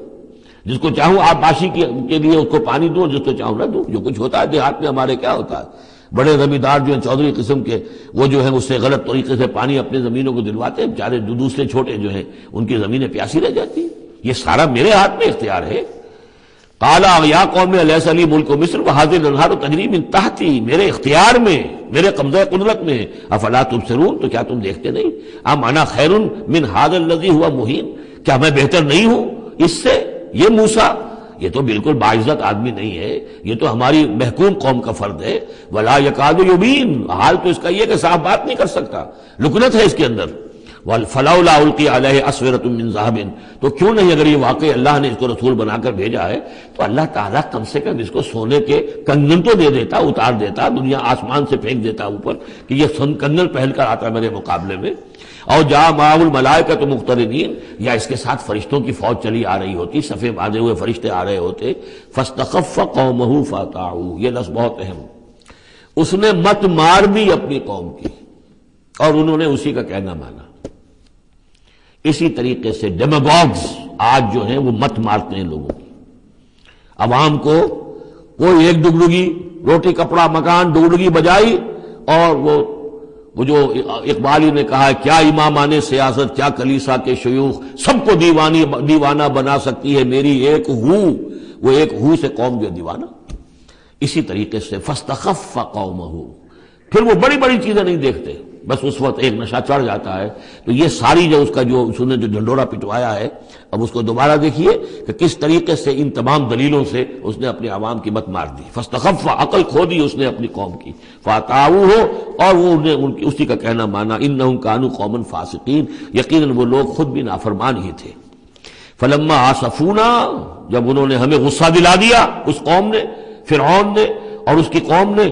جس کو چاہوں آبپاشی کے لیے اس کو پانی دوں اور جس کو چاہوں نہ دوں۔ جو کچھ ہوتا ہے دیہات میں ہمارے کیا ہوتا ہے، بڑے زمیندار جو ہیں چودھری قسم کے، وہ جو ہیں اس سے غلط طریقے سے پانی اپنی زمینوں کو دلواتے ہیں، بیچارے جو دوسرے چھوٹے جو ہیں ان کی زمینیں پیاسی رہ جاتی ہیں۔ یہ سارا میرے ہاتھ میں اختیار ہے۔ قال یا قوم الیس لی ملک مصر وہذہ الانہار تجری من تحتی، میرے اختیار میں، میرے قبضہ قدرت میں، افلا تبصرون، تو کیا تم دیکھتے نہیں؟ ام انا خیر من ھذا الذی ھو مہین، کیا میں بہتر نہیں ہوں اس سے؟ یہ موسیٰ یہ تو بالکل باعزت آدمی نہیں ہے، یہ تو ہماری محکوم قوم کا فرد ہے۔ ولا یکاد یبین، حال تو اس کا یہ کہ صاف بات نہیں کر سکتا، لکنت ہے اس کے اندر۔ فلولا القی علیہ اسورۃ من ذہب، تو کیوں نہیں اگر یہ واقعی اللہ نے اس کو رسول بنا کر بھیجا ہے تو اللہ تعالیٰ کم سے کم اس کو سونے کے کنگن تو دے دیتا، اتار دیتا، دنیا آسمان سے پھینک دیتا اوپر کہ یہ کنگن پہن کر آتا میرے مقابلے میں۔ اور جاء معه الملائکۃ مقترنین، یا اس کے ساتھ فرشتوں کی فوج چلی آ رہی ہوتی، صفے باندھے ہوئے فرشتے آ رہے ہوتے۔ فاستخف قومہ فاطاعوہ، یہ لفظ بہت اہم، اس نے مت مار دی اپنی قوم کی اور انہوں نے اسی کا کہنا مانا۔ اسی طریقے سے ڈیماگوگز آج جو ہیں وہ مت مارتے ہیں لوگوں کی، عوام کو کوئی ایک ڈگڈگی روٹی کپڑا مکان ڈگڈگی بجائی، اور وہ جو اقبالی نے کہا ہے کیا امامان سیاست کیا کلیسا کے شیوخ، سب کو دیوانہ بنا سکتی ہے میری ایک ہو، وہ ایک ہو سے قوم جو دیوانہ۔ اسی طریقے سے فاستخف قومہ، پھر وہ بڑی بڑی چیزیں نہیں دیکھتے، بس اس وقت ایک نشہ چڑھ جاتا ہے۔ تو یہ ساری جو اس کا جو اس نے جو ڈھنڈورا پٹوایا ہے، اب اس کو دوبارہ دیکھیے کہ کس طریقے سے ان تمام دلیلوں سے اس نے اپنے عوام کی مت مار دی۔ فاستخف، عقل کھو دی اس نے اپنی قوم کی، فاطاعوہ، اور وہ اسی کا کہنا مانا۔ انہم کانوا قوما فاسقین، یقیناً وہ لوگ خود بھی نافرمان ہی تھے۔ فلما آسفونا، جب انہوں نے ہمیں غصہ دلا دیا، اس قوم نے، فرعون نے اور اس کی قوم نے،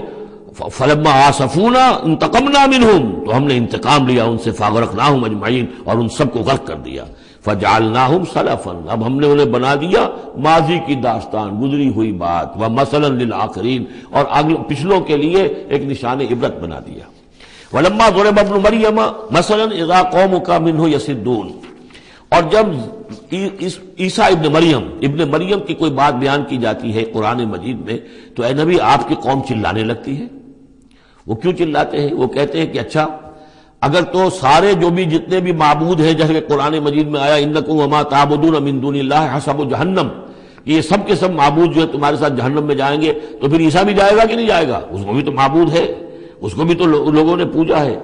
فلما آسفونا انتقمنا منہم، تو ہم نے انتقام لیا ان سے، فاغرقناہم اجمعین، اور ان سب کو غرق کر دیا۔ فجعلناہم سلفا، اب ہم نے انہیں بنا دیا ماضی کی داستان، گزری ہوئی بات، ومثلا للآخرین، اور پچھلوں کے لیے ایک نشان عبرت بنا دیا۔ ولما ضرب ابن مریم مثلا اذا قومک منہ یصدون، اور جب عیسیٰ ابن مریم کی کوئی بات بیان کی جاتی ہے قرآن مجید میں، تو اے نبی آپ کی قوم چلانے لگتی ہے، وہ کیوں چلاتے ہیں؟ وہ کہتے ہیں کہ اچھا اگر تو سارے جو بھی جتنے بھی معبود ہیں، جیسے کہ قرآن مجید میں آیا انکم وما تعبدون من دون اللہ حسب جہنم، کہ یہ سب کے سب معبود جو ہے تمہارے ساتھ جہنم میں جائیں گے، تو پھر عیسیٰ بھی جائے گا کہ نہیں جائے گا؟ اس کو بھی تو معبود ہے، اس کو بھی تو لوگوں نے پوجا ہے۔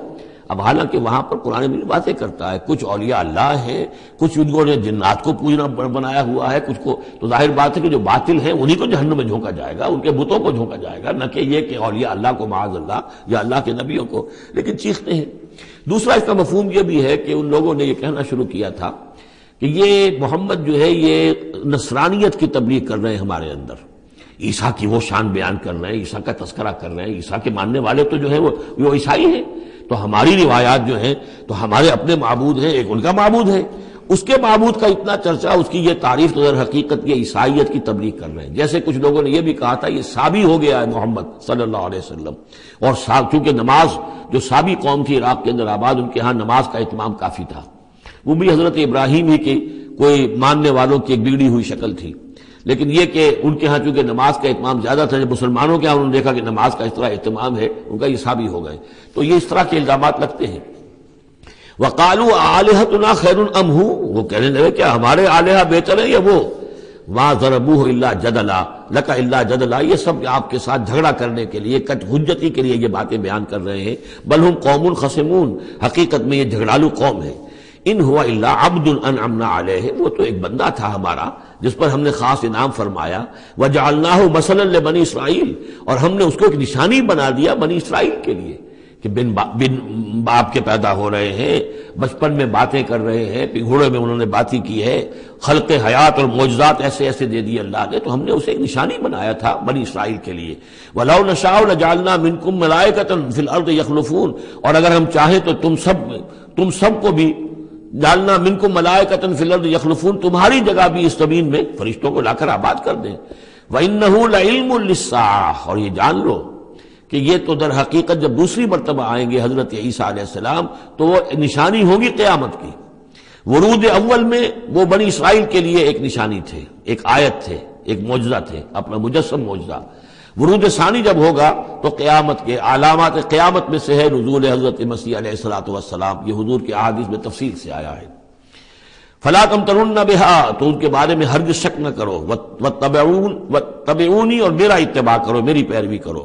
اب حالانکہ وہاں پر قرآن مجید باتیں کرتا ہے، کچھ اولیاء اللہ ہیں، کچھ ان کو جنات کو پوجنا بنایا ہوا ہے، کچھ کو تو ظاہر بات ہے کہ جو باطل ہیں انہی کو جہنم میں جھونکا جائے گا، ان کے بتوں کو جھونکا جائے گا، نہ کہ یہ کہ اولیاء اللہ کو معاذ اللہ یا اللہ کے نبیوں کو، لیکن چیختے ہیں۔ دوسرا اس کا مفہوم یہ بھی ہے کہ ان لوگوں نے یہ کہنا شروع کیا تھا کہ یہ محمد جو ہے یہ نصرانیت کی تبلیغ کر رہے ہیں ہمارے اندر، عیسیٰ کی وہ شان بیان کر رہے ہیں، عیسیٰ کا تذکرہ کر رہے ہیں، عیسیٰ کے ماننے والے تو جو ہے وہ عیسائی ہیں، تو ہماری روایات جو ہیں تو ہمارے اپنے معبود ہیں، ایک ان کا معبود ہے، اس کے معبود کا اتنا چرچا، اس کی یہ تعریف تو در حقیقت یہ عیسائیت کی تبلیغ کر رہے ہیں۔ جیسے کچھ لوگوں نے یہ بھی کہا تھا یہ سابی ہو گیا ہے محمد صلی اللہ علیہ وسلم، اور چونکہ نماز جو سابی قوم تھی عراق کے اندر آباد، ان کے ہاں نماز کا اہتمام کافی تھا، وہ بھی حضرت ابراہیم ہی کی کوئی ماننے والوں کی ایک بگڑی ہوئی شکل تھی، لیکن یہ کہ ان کے ہاں چونکہ نماز کا اہتمام زیادہ تھا، جب مسلمانوں کے ہاں انہوں نے دیکھا کہ نماز کا اس طرح اہتمام ہے، ان کا یہ سابی ہو گئے، تو یہ اس طرح کے الزامات لگتے ہیں۔ وَقَالُوا آلِهَتُنَا خَيْرٌ أَمْ هُوَ، وہ کہنے لگے کیا ہمارے آلہہ بہتر ہیں یا وہ؟ مَا ضَرَبُوهُ إِلَّا جَدَلًا لَكَ إِلَّا جَدَلًا، یہ سب آپ کے ساتھ جھگڑا کرنے کے لیے، کٹ حجتی کے لیے یہ باتیں بیان کر رہے ہیں۔ بل ہم قوم خصمون، حقیقت میں یہ جھگڑالو قوم ہے۔ ان ہوا الا عبد انعمنا علیہ، وہ تو ایک بندہ تھا ہمارا جس پر ہم نے خاص انعام فرمایا۔ وجعلناہ مثلا لبنی اسرائیل، اور ہم نے اس کو ایک نشانی بنا دیا بنی اسرائیل کے لیے کہ بن باپ کے پیدا ہو رہے ہیں، بچپن میں باتیں کر رہے ہیں، پگھوڑے میں انہوں نے باتیں کی ہے، خلق حیات اور معجزات ایسے ایسے دے دیے اللہ نے، تو ہم نے اسے ایک نشانی بنایا تھا بنی اسرائیل کے لیے۔ وَلَوْ نَشَاءُ لَجَعَلْنَا مِنْكُمْ مَلَائِكَةً فِي الْأَرْضِ يَخْلُفُونَ، اور اگر ہم چاہیں تو تم سب کو بھی جعلنا منکم ملائکۃ فی الارض یخلفون، تمہاری جگہ بھی اس زمین میں فرشتوں کو لا کر آباد کر دیں۔ وَإِنَّهُ لَعِلْمٌ لِلسَّاعَةِ، اور یہ جان لو کہ یہ تو در حقیقت جب دوسری مرتبہ آئیں گے حضرت عیسیٰ علیہ السلام تو وہ نشانی ہوگی قیامت کی۔ ورود اول میں وہ بنی اسرائیل کے لیے ایک نشانی تھے، ایک آیت تھے، ایک معجزہ تھے، اپنا مجسم معجزہ۔ ورود ثانی جب ہوگا تو قیامت کے علامات قیامت میں سے ہے نزول حضرت مسیح علیہ الصلوۃ والسلام، یہ حضور کے احادیث میں تفصیل سے آیا ہے۔ فلا تمترن بها، تو ان کے بارے میں ہرگز شک نہ کرو، واتبعونی، اور میرا اتباع کرو، میری پیروی کرو۔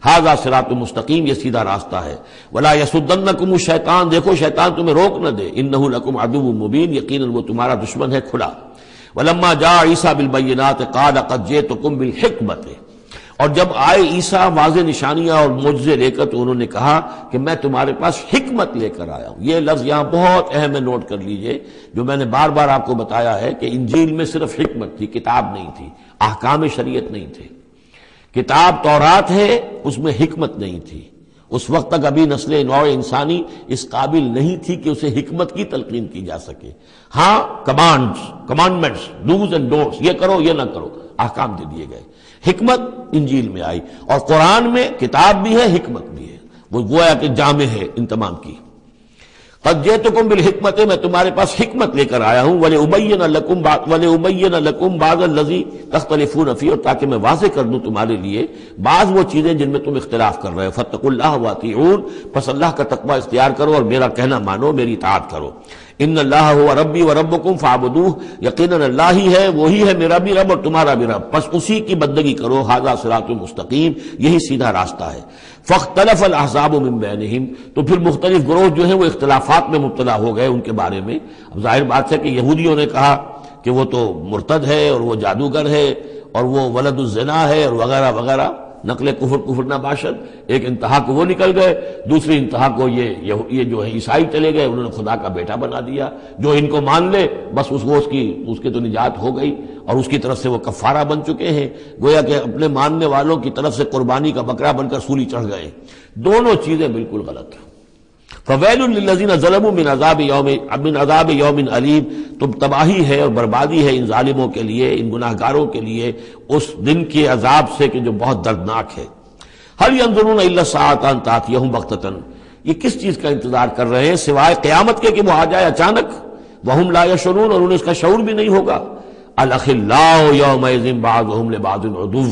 ھذا صراط مستقیم، یہ سیدھا راستہ ہے۔ ولا یصدنکم الشیطان، دیکھو شیطان تمہیں روک نہ دے، انہ لکم عدو مبین، یقیناً وہ تمہارا دشمن ہے کھلا۔ ولما جاء عیسیٰ بالبینات قال قد جئتکم بالحکمۃ، اور جب آئے عیسیٰ واضح نشانیاں اور معجزے لے کر تو انہوں نے کہا کہ میں تمہارے پاس حکمت لے کر آیا ہوں۔ یہ لفظ یہاں بہت اہم ہے، نوٹ کر لیجئے، جو میں نے بار بار آپ کو بتایا ہے کہ انجیل میں صرف حکمت تھی، کتاب نہیں تھی، احکام شریعت نہیں تھے۔ کتاب تورات ہے، اس میں حکمت نہیں تھی، اس وقت تک ابھی نسل نوع انسانی اس قابل نہیں تھی کہ اسے حکمت کی تلقین کی جا سکے۔ ہاں کمانڈمنٹس، ڈوز اینڈ ڈونٹس، یہ کرو یہ نہ کرو، احکام دے دیے گئے۔ حکمت انجیل میں آئی، اور قرآن میں کتاب بھی ہے حکمت بھی ہے، وہ گویا کہ جامع ہے ان تمام کی۔ قد جئتکم بالحکمت، میں تمہارے پاس حکمت لے کر آیا ہوں، ولأبین لکم بعض الذی تختلفون فیہ، اور تاکہ میں واضح کر دوں تمہارے لیے بعض وہ چیزیں جن میں تم اختلاف کر رہے ہو۔ فاتقوا اللہ واطیعون، پس اللہ کا تقوی اختیار کرو اور میرا کہنا مانو، میری اطاعت کرو۔ ان اللہ هو ربی وربکم فاعبدوہ، یقیناً اللہ ہی ہے، وہی ہے میرا بھی رب اور تمہارا بھی رب، پس اسی کی بندگی کرو۔ ھذا صراط مستقیم، یہی سیدھا راستہ ہے۔ فاختلف الاحزاب من بینہم، تو پھر مختلف گروہ جو ہیں وہ اختلافات میں مبتلا ہو گئے ان کے بارے میں۔ اب ظاہر بات ہے کہ یہودیوں نے کہا کہ وہ تو مرتد ہے اور وہ جادوگر ہے اور وہ ولد الزنا ہے اور وغیرہ وغیرہ، نقل کفر نہ باشد۔ ایک انتہا کو وہ نکل گئے، دوسری انتہا کو یہ جو ہے عیسائی چلے گئے، انہوں نے خدا کا بیٹا بنا دیا۔ جو ان کو مان لے بس اس کی تو نجات ہو گئی، اور اس کی طرف سے وہ کفارہ بن چکے ہیں، گویا کہ اپنے ماننے والوں کی طرف سے قربانی کا بکرا بن کر سولی چڑھ گئے۔ دونوں چیزیں بالکل غلط ہیں۔ فویل للذین ظلموا من عذاب یوم علیم، تم تباہی ہے اور بربادی ہے ان ظالموں کے لیے، ان گناہگاروں کے لیے اس دن کے عذاب سے کہ جو بہت دردناک ہے۔ هل ينظرون الا الساعة ان تأتيهم بغتة، یہ کس چیز کا انتظار کر رہے ہیں سوائے قیامت کے کہ وہ آ جائے اچانک۔ وهم لا يشعرون، اور انہیں اس کا شعور بھی نہیں ہوگا۔ الاخلاء يومئذ بعضهم لبعض عدو،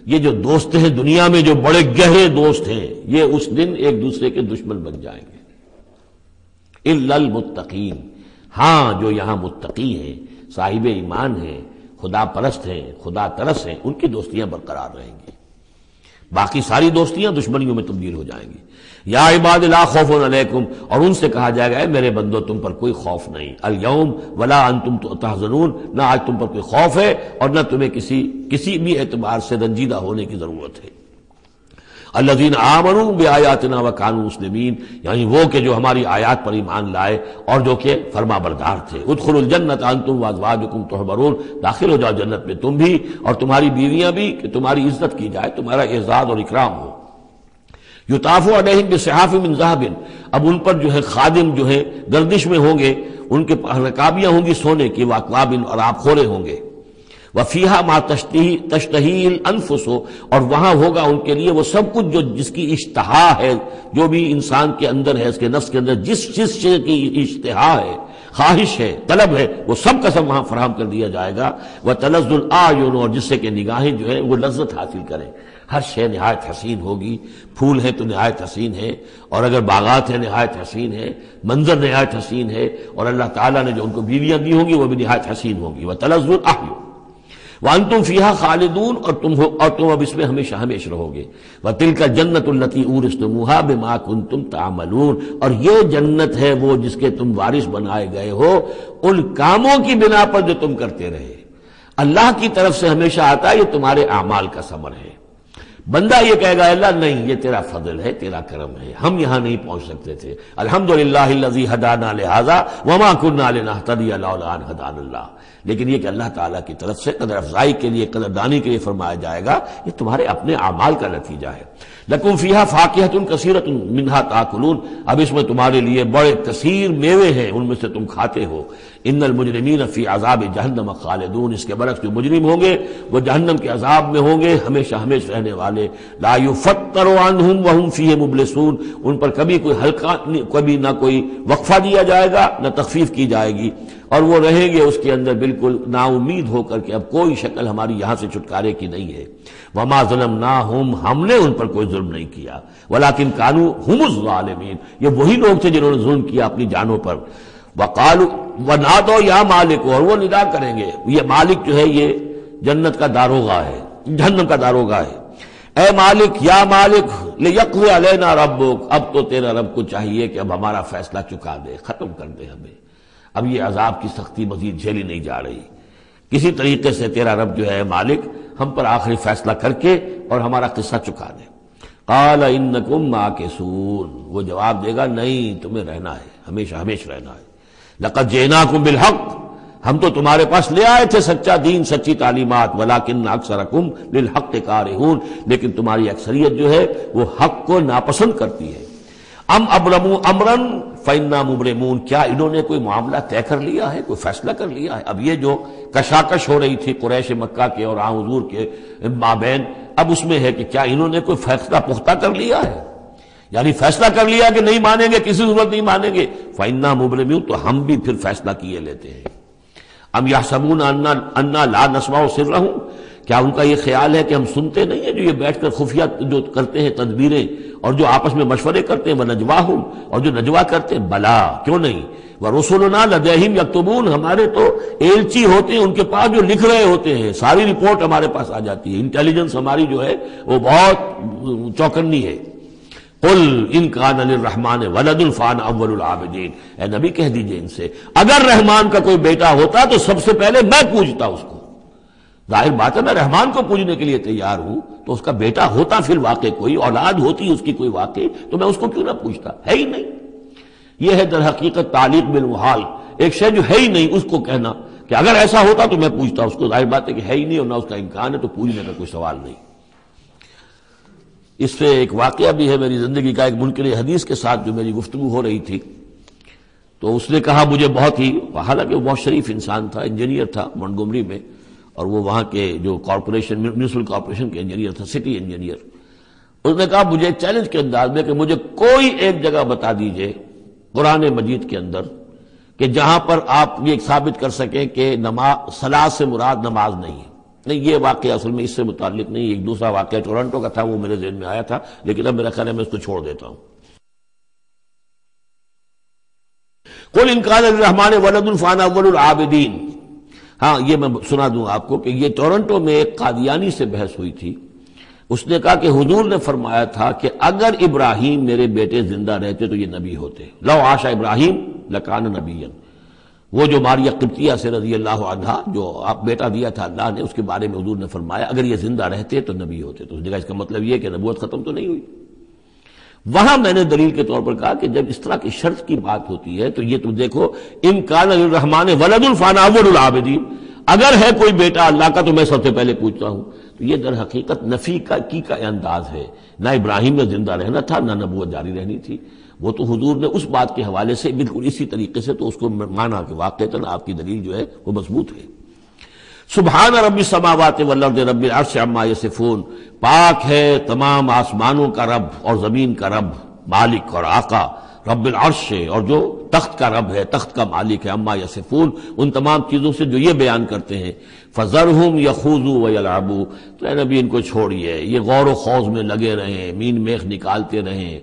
یہ جو دوست ہیں دنیا میں جو بڑے گہرے دوست ہیں، یہ اس دن ایک دوسرے کے دشمن بن جائیں گے، الا المتقین، ہاں جو یہاں متقی ہیں، صاحب ایمان ہیں، خدا پرست ہیں، خدا ترس ہیں، ان کی دوستیاں برقرار رہیں گی، باقی ساری دوستیاں دشمنیوں میں تبدیل ہو جائیں گی۔ یا عباد لا خوف علیکم، اور ان سے کہا جائے گا اے میرے بندو تم پر کوئی خوف نہیں، الیوم ولا انتم تحزنون، نہ آج تم پر کوئی خوف ہے اور نہ تمہیں کسی بھی اعتبار سے رنجیدہ ہونے کی ضرورت ہے۔ الذین آمنوا بآیاتنا وکانوا مسلمین، یعنی وہ کہ جو ہماری آیات پر ایمان لائے اور جو کہ فرما بردار تھے۔ ادخلوا الجنۃ انتم وازواجکم تحبرون، داخل ہو جاؤ جنت میں تم بھی اور تمہاری بیویاں بھی، کہ تمہاری عزت کی جائے، تمہارا اعزاز اور اکرام ہو۔ یطاف علیہم بصحاف من ذہب، اب ان پر جو ہے خادم جو ہے گردش میں ہوں گے، ان کے رکابیاں ہوں گی سونے کی، واکواب اور آب خورے ہوں گے، وفیہا ما تشتہی الانفس، اور وہاں ہوگا ان کے لیے وہ سب کچھ جو جس کی اشتہا ہے، جو بھی انسان کے اندر ہے، اس کے نفس کے اندر جس چیز کی اشتہا ہے، خواہش ہے، طلب ہے، وہ سب کا سب وہاں فراہم کر دیا جائے گا۔ وتلذ الاعین، اور جس سے کہ نگاہیں جو ہے وہ لذت حاصل کریں، ہر شے نہایت حسین ہوگی، پھول ہیں تو نہایت حسین ہے، اور اگر باغات ہیں نہایت حسین ہے، منظر نہایت حسین ہے، اور اللہ تعالیٰ نے جو ان کو بیویاں دی ہوں گی وہ بھی نہایت حسین ہوں گی۔ وتلذ الاعین وانتم فیہا خالدون، اور تم اب اس میں ہمیشہ ہمیشہ رہو گے۔ وتلک الجنۃ التی اورثتموہا بما کنتم تعملون، اور یہ جنت ہے وہ جس کے تم وارث بنائے گئے ہو ان کاموں کی بنا پر جو تم کرتے رہے۔ اللہ کی طرف سے ہمیشہ آتا ہے یہ تمہارے اعمال کا ثمر ہے۔ بندہ یہ کہے گا اللہ نہیں، یہ تیرا فضل ہے، تیرا کرم ہے، ہم یہاں نہیں پہنچ سکتے تھے، الحمدللہ الذی ہدانا لہذا وما کنا لنہتدی لولا ان ہدانا اللہ، لیکن یہ کہ اللہ تعالیٰ کی طرف سے قدر افزائی کے لیے، قدر دانی کے لیے فرمایا جائے گا یہ تمہارے اپنے اعمال کا نتیجہ ہے۔ لکم فیہا فاکہۃ کثیرۃ منہا تاکلون، اب اس میں تمہارے لیے بڑے کثیر میوے ہیں، ان میں سے تم کھاتے ہو۔ ان المجرمین فی عذاب جہنم خالدون، اس کے برعکس جو مجرم ہوں گے وہ جہنم کے عذاب میں ہوں گے ہمیشہ ہمیشہ رہنے والے۔ لا یفتر عنہم وہم فیہ مبلسون، ان پر کبھی کوئی ہلکا، کبھی نہ کوئی وقفہ دیا جائے گا نہ تخفیف کی جائے گی، اور وہ رہیں گے اس کے اندر بالکل نا امید ہو کر کہ اب کوئی شکل ہماری یہاں سے چھٹکارے کی نہیں ہے۔ وما ظلمناہم، ہم نے ان پر کوئی ظلم نہیں کیا، ولکن کانوا ہم الظالمین، یہ وہی لوگ تھے جنہوں نے ظلم کیا اپنی جانوں پر۔ وقالوا ونادوا یا مالک، اور وہ ندا کریں گے، یہ مالک جو ہے یہ جنت کا داروغہ ہے، جہنم کا داروغہ ہے، اے مالک یا مالک لیقضی علینا ربک، اب تو تیرا رب کو چاہیے کہ اب ہمارا فیصلہ چکا دے، ختم کر دے ہمیں، اب یہ عذاب کی سختی مزید جھیلی نہیں جا رہی، کسی طریقے سے تیرا رب جو ہے مالک ہم پر آخری فیصلہ کر کے اور ہمارا قصہ چکا دے۔ قال انکم ماکثون، وہ جواب دے گا نہیں، تمہیں رہنا ہے، ہمیشہ ہمیشہ رہنا ہے۔ لقد جئناکم بالحق، ہم تو تمہارے پاس لے آئے تھے سچا دین، سچی تعلیمات، ولکن اکثرکم للحق کارہون، لیکن تمہاری اکثریت جو ہے وہ حق کو ناپسند کرتی ہے۔ ام ابرموا امرا فإنا مبرمون، کیا انہوں نے کوئی معاملہ طے کر لیا ہے، کوئی فیصلہ کر لیا ہے؟ اب یہ جو کشاکش ہو رہی تھی قریش مکہ کے اور حضور کے مابین، اب اس میں ہے کہ کیا انہوں نے کوئی فیصلہ پختہ کر لیا ہے، یعنی فیصلہ کر لیا کہ نہیں مانیں گے، کسی صورت نہیں مانیں گے، فإنا مبرمون، تو ہم بھی پھر فیصلہ کیے لیتے ہیں۔ ام یحسبون انا لا نسمع سرهم، کیا ان کا یہ خیال ہے کہ ہم سنتے نہیں ہیں جو یہ بیٹھ کر خفیہ جو کرتے ہیں تدبیریں اور جو آپس میں مشورے کرتے ہیں، وَنَجْوَاهُمْ، اور جو نجوا کرتے ہیں، بلا کیوں نہیں، وَرُسُلُنَا لَدَيْهِمْ يَكْتُبُونَ، ہمارے تو ایلچی ہوتے ہیں ان کے پاس جو لکھ رہے ہوتے ہیں، ساری رپورٹ ہمارے پاس آ جاتی ہے، انٹیلیجنس ہماری جو ہے وہ بہت چوکنی ہے۔ قل ان کان للرحمن ولد فانا اول العابدین، اے نبی کہہ دیجئے ان سے اگر رحمان کا کوئی بیٹا ہوتا تو سب سے پہلے میں پوجتا اس کو۔ ظاہر بات ہے میں رحمان کو پوجنے کے لیے تیار ہوں، تو اس کا بیٹا ہوتا فی الواقع کوئی اولاد ہوتی اس کی کوئی واقع، تو میں اس کو کیوں نہ پوچھتا، ہے ہی نہیں۔ یہ ہے در حقیقت تعلیق بالمحال، ایک شے جو ہے ہی نہیں اس کو کہنا کہ اگر ایسا ہوتا تو میں پوچھتا اس کو، ظاہر بات ہے کہ ہے ہی نہیں اور نہ اس کا امکان ہے، تو پوجنے کا کوئی سوال نہیں۔ اس سے ایک واقعہ بھی ہے میری زندگی کا، ایک منکر حدیث کے ساتھ جو میری گفتگو ہو رہی تھی، تو اس نے کہا مجھے بہت ہی، حالانکہ وہ بہت شریف انسان تھا، انجینئر تھا مونٹگومری میں، اور وہ وہاں کے جو کارپوریشن میونسپل کارپوریشن کے انجینئر تھا، سٹی انجینئر۔ اس نے کہا مجھے چیلنج کے انداز میں کہ مجھے کوئی ایک جگہ بتا دیجئے قرآن مجید کے اندر کہ جہاں پر آپ یہ ثابت کر سکیں کہ صلاۃ سے مراد نماز نہیں ہے، نہیں، یہ واقعہ اصل میں اس سے متعلق نہیں، ایک دوسرا واقعہ ٹورنٹو کا تھا، وہ میرے ذہن میں آیا تھا، لیکن اب میرا خیال ہے میں اس کو چھوڑ دیتا ہوں۔ قل ان کان للرحمن ولد فانا اول العابدین۔ ہاں، یہ میں سنا دوں آپ کو کہ یہ ٹورنٹو میں ایک قادیانی سے بحث ہوئی تھی۔ اس نے کہا کہ حضور نے فرمایا تھا کہ اگر ابراہیم میرے بیٹے زندہ رہتے تو یہ نبی ہوتے، لو عاش ابراہیم لکان نبیا۔ وہ جو ماریہ قبطیہ سے رضی اللہ عنہا جو آپ بیٹا دیا تھا اللہ نے، اس کے بارے میں حضور نے فرمایا اگر یہ زندہ رہتے تو نبی ہوتے۔ تو اس نے کہا اس کا مطلب یہ کہ نبوت ختم تو نہیں ہوئی۔ وہاں میں نے دلیل کے طور پر کہا کہ جب اس طرح کی شرط کی بات ہوتی ہے تو یہ تم دیکھو، ان کان للرحمن ولد فانا اول العابدین، اگر ہے کوئی بیٹا اللہ کا تو میں سب سے پہلے پوچھتا ہوں۔ تو یہ در حقیقت نفی کا انداز ہے، نہ ابراہیم نے زندہ رہنا تھا نہ نبوت جاری رہنی تھی۔ وہ تو حضور نے اس بات کے حوالے سے بالکل اسی طریقے سے تو اس کو مانا کہ واقعتاً آپ کی دلیل جو ہے وہ مضبوط ہے۔ سبحان رب السماوات والارض رب العرش عما یصفون، پاک ہے تمام آسمانوں کا رب اور زمین کا رب، مالک اور آقا، رب العرش ہے اور جو تخت کا رب ہے، تخت کا مالک ہے، عما یصفون، ان تمام چیزوں سے جو یہ بیان کرتے ہیں۔ فذرہم یخوضوا ویلعبوا، تو اے نبی ان کو چھوڑیے، یہ غور و خوض میں لگے رہیں، مین میخ نکالتے رہیں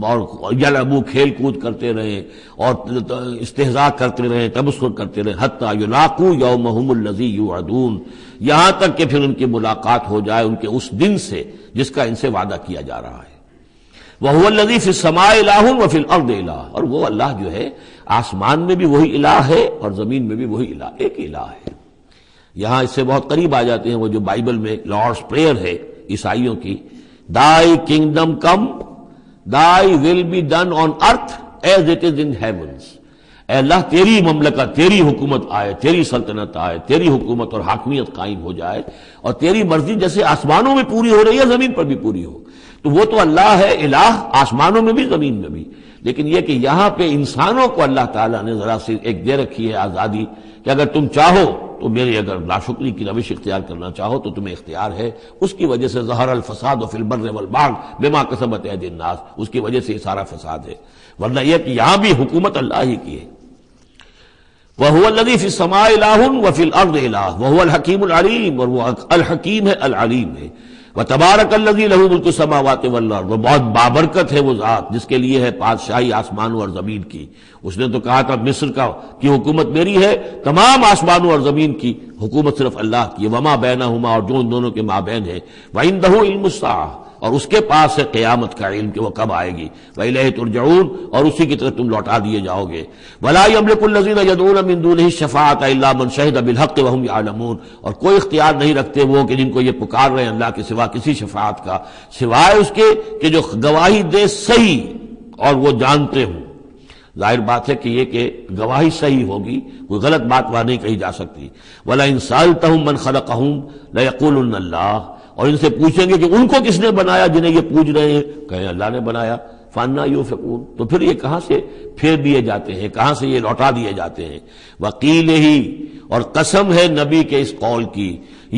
اور یلعبوا کھیل کود کرتے رہیں اور استہزاء کرتے رہیں، تبصر کرتے رہیں، حتی یلاقوا یومہم الذی یوعدون، یہاں تک کہ پھر ان کی ملاقات ہو جائے ان کے اس دن سے جس کا ان سے وعدہ کیا جا رہا ہے۔ وَهُوَ الَّذِي فِي السَّمَاءِ إِلَٰهٌ وَفِي الْأَرْضِ إِلَٰهٌ، اور وہ اللہ جو ہے آسمان میں بھی وہی الہ ہے اور زمین میں بھی وہی الہ، ایک الہ ہے۔ یہاں اس سے بہت قریب آ جاتے ہیں وہ جو بائبل میں لارڈس پریئر ہے عیسائیوں کی، Thy kingdom come, Thy will be done on earth as it is in heavens۔ اے اللہ تیری مملکت، تیری حکومت آئے، تیری سلطنت آئے، تیری حکومت اور حاکمیت قائم ہو جائے اور تیری مرضی جیسے آسمانوں میں پوری ہو رہی ہے زمین پر بھی پوری ہو۔ تو وہ تو اللہ ہے الہ، آسمانوں میں بھی زمین میں بھی، لیکن یہ کہ یہاں پہ انسانوں کو اللہ تعالیٰ نے ذرا سی ایک دے رکھی ہے آزادی کہ اگر تم چاہو تو میری اگر ناشکری کی روش اختیار کرنا چاہو تو تمہیں اختیار ہے۔ اس کی وجہ سے ظہر الفساد فی البر والبحر بما کسبت ایدی الناس، اس کی وجہ سے یہ سارا فساد ہے، ورنہ یہ کہ یہاں بھی حکومت اللہ ہی کی ہے۔ وَهُوَ الَّذِي فِي السَّمَاءِ إِلَٰهٌ وَفِي الْأَرْضِ إِلَٰهٌ وَهُوَ الْحَكِيمُ الْعَلِيمُ، اور وہ الحکیم ہے، العلیم ہے۔ وَتَبَارَكَ الَّذِي لَهُ مُلْكُ السَّمَاوَاتِ وَالْأَرْضِ، وہ بہت بابرکت ہے وہ ذات جس کے لیے ہے بادشاہی آسمانوں اور زمین کی۔ اس نے تو کہا تھا مصر کی حکومت میری ہے، تمام آسمانوں اور زمین کی حکومت صرف اللہ کی، وما بینہما، اور جو ان دونوں کے مابین ہے، وعندہ علم الساعہ، اور اس کے پاس ہے قیامت کا علم کہ وہ کب آئے گی، وإلیہ ترجعون، اور اسی کی طرف تم لوٹا دیے جاؤ گے۔ ولا یملک الذین یدعون من دونہ الشفاعۃ الا من شہد بالحق وهم یعلمون، اور کوئی اختیار نہیں رکھتے وہ کہ جن کو یہ پکار رہے ہیں اللہ کے سوا کسی شفاعت کا، سوائے اس کے کہ جو گواہی دے صحیح اور وہ جانتے ہوں۔ ظاہر بات ہے کہ یہ کہ گواہی صحیح ہوگی، کوئی غلط بات وہاں نہیں کہی جا سکتی۔ وَلَئِن سَأَلْتَهُم مَّن خَلَقَهُم لَيَقُولُنَّ اللَّهُ، اور ان سے پوچھیں گے کہ ان کو کس نے بنایا جنہیں یہ پوچھ رہے ہیں، کہیں اللہ نے بنایا۔ فَأَنَّىٰ يُؤْفَكُونَ، تو پھر یہ کہاں سے پھیر دیے جاتے ہیں، کہاں سے یہ لوٹا دیے جاتے ہیں۔ وَقِيلِهِ، اور قسم ہے نبی کے اس قول کی،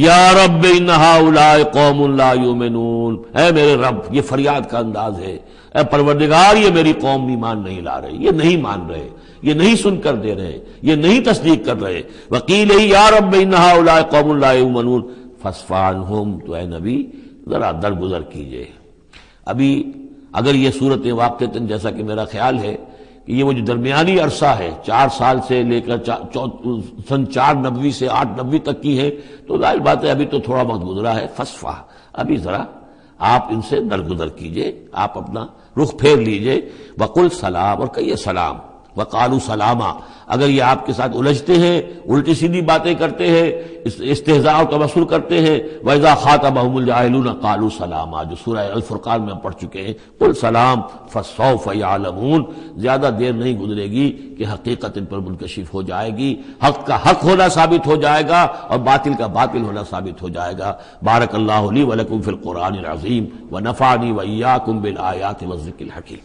یا رب ان ہؤلاء قوم لا یؤمنون، اے میرے رب، یہ فریاد کا انداز ہے، اے پروردگار یہ میری قوم ایمان نہیں لا رہے، یہ نہیں مان رہے، یہ نہیں سن کر دے رہے، یہ نہیں تصدیق کر رہے۔ وَقِيلِهِ یا رب ان ہؤلاء قوم لا یؤمنون فاصفح عنہم، تو اے نبی ذرا درگزر کیجئے۔ ابھی اگر یہ صورت واقعتاً جیسا کہ میرا خیال ہے کہ یہ وہ جو درمیانی عرصہ ہے 4 سال سے لے کر سن 490 سے 890 تک کی ہے، تو ظاہر بات ہے ابھی تو تھوڑا وقت گزرا ہے۔ فاصفح، ابھی ذرا آپ ان سے درگزر کیجئے، آپ اپنا رخ پھیر لیجئے۔ وقل سلام، اور کہیے سلام۔ وقالوا سلاما، اگر یہ آپ کے ساتھ الجھتے ہیں، الٹی سیدھی باتیں کرتے ہیں، استہزاء و تبصر کرتے ہیں، وَإِذَا خَاطَبَهُمُ الْجَاهِلُونَ قَالُوا سَلَامًا، جو سورہ الفرقان میں ہم پڑھ چکے ہیں۔ قل سلام فَسَوْفَ يَعْلَمُونَ، زیادہ دیر نہیں گزرے گی کہ حقیقت ان پر منکشف ہو جائے گی، حق کا حق ہونا ثابت ہو جائے گا اور باطل کا باطل ہونا ثابت ہو جائے گا۔ بارک اللہ لی ولکم فی القرآن العظیم ونفعنی وإیاکم بالآیات والذکر الحکیم۔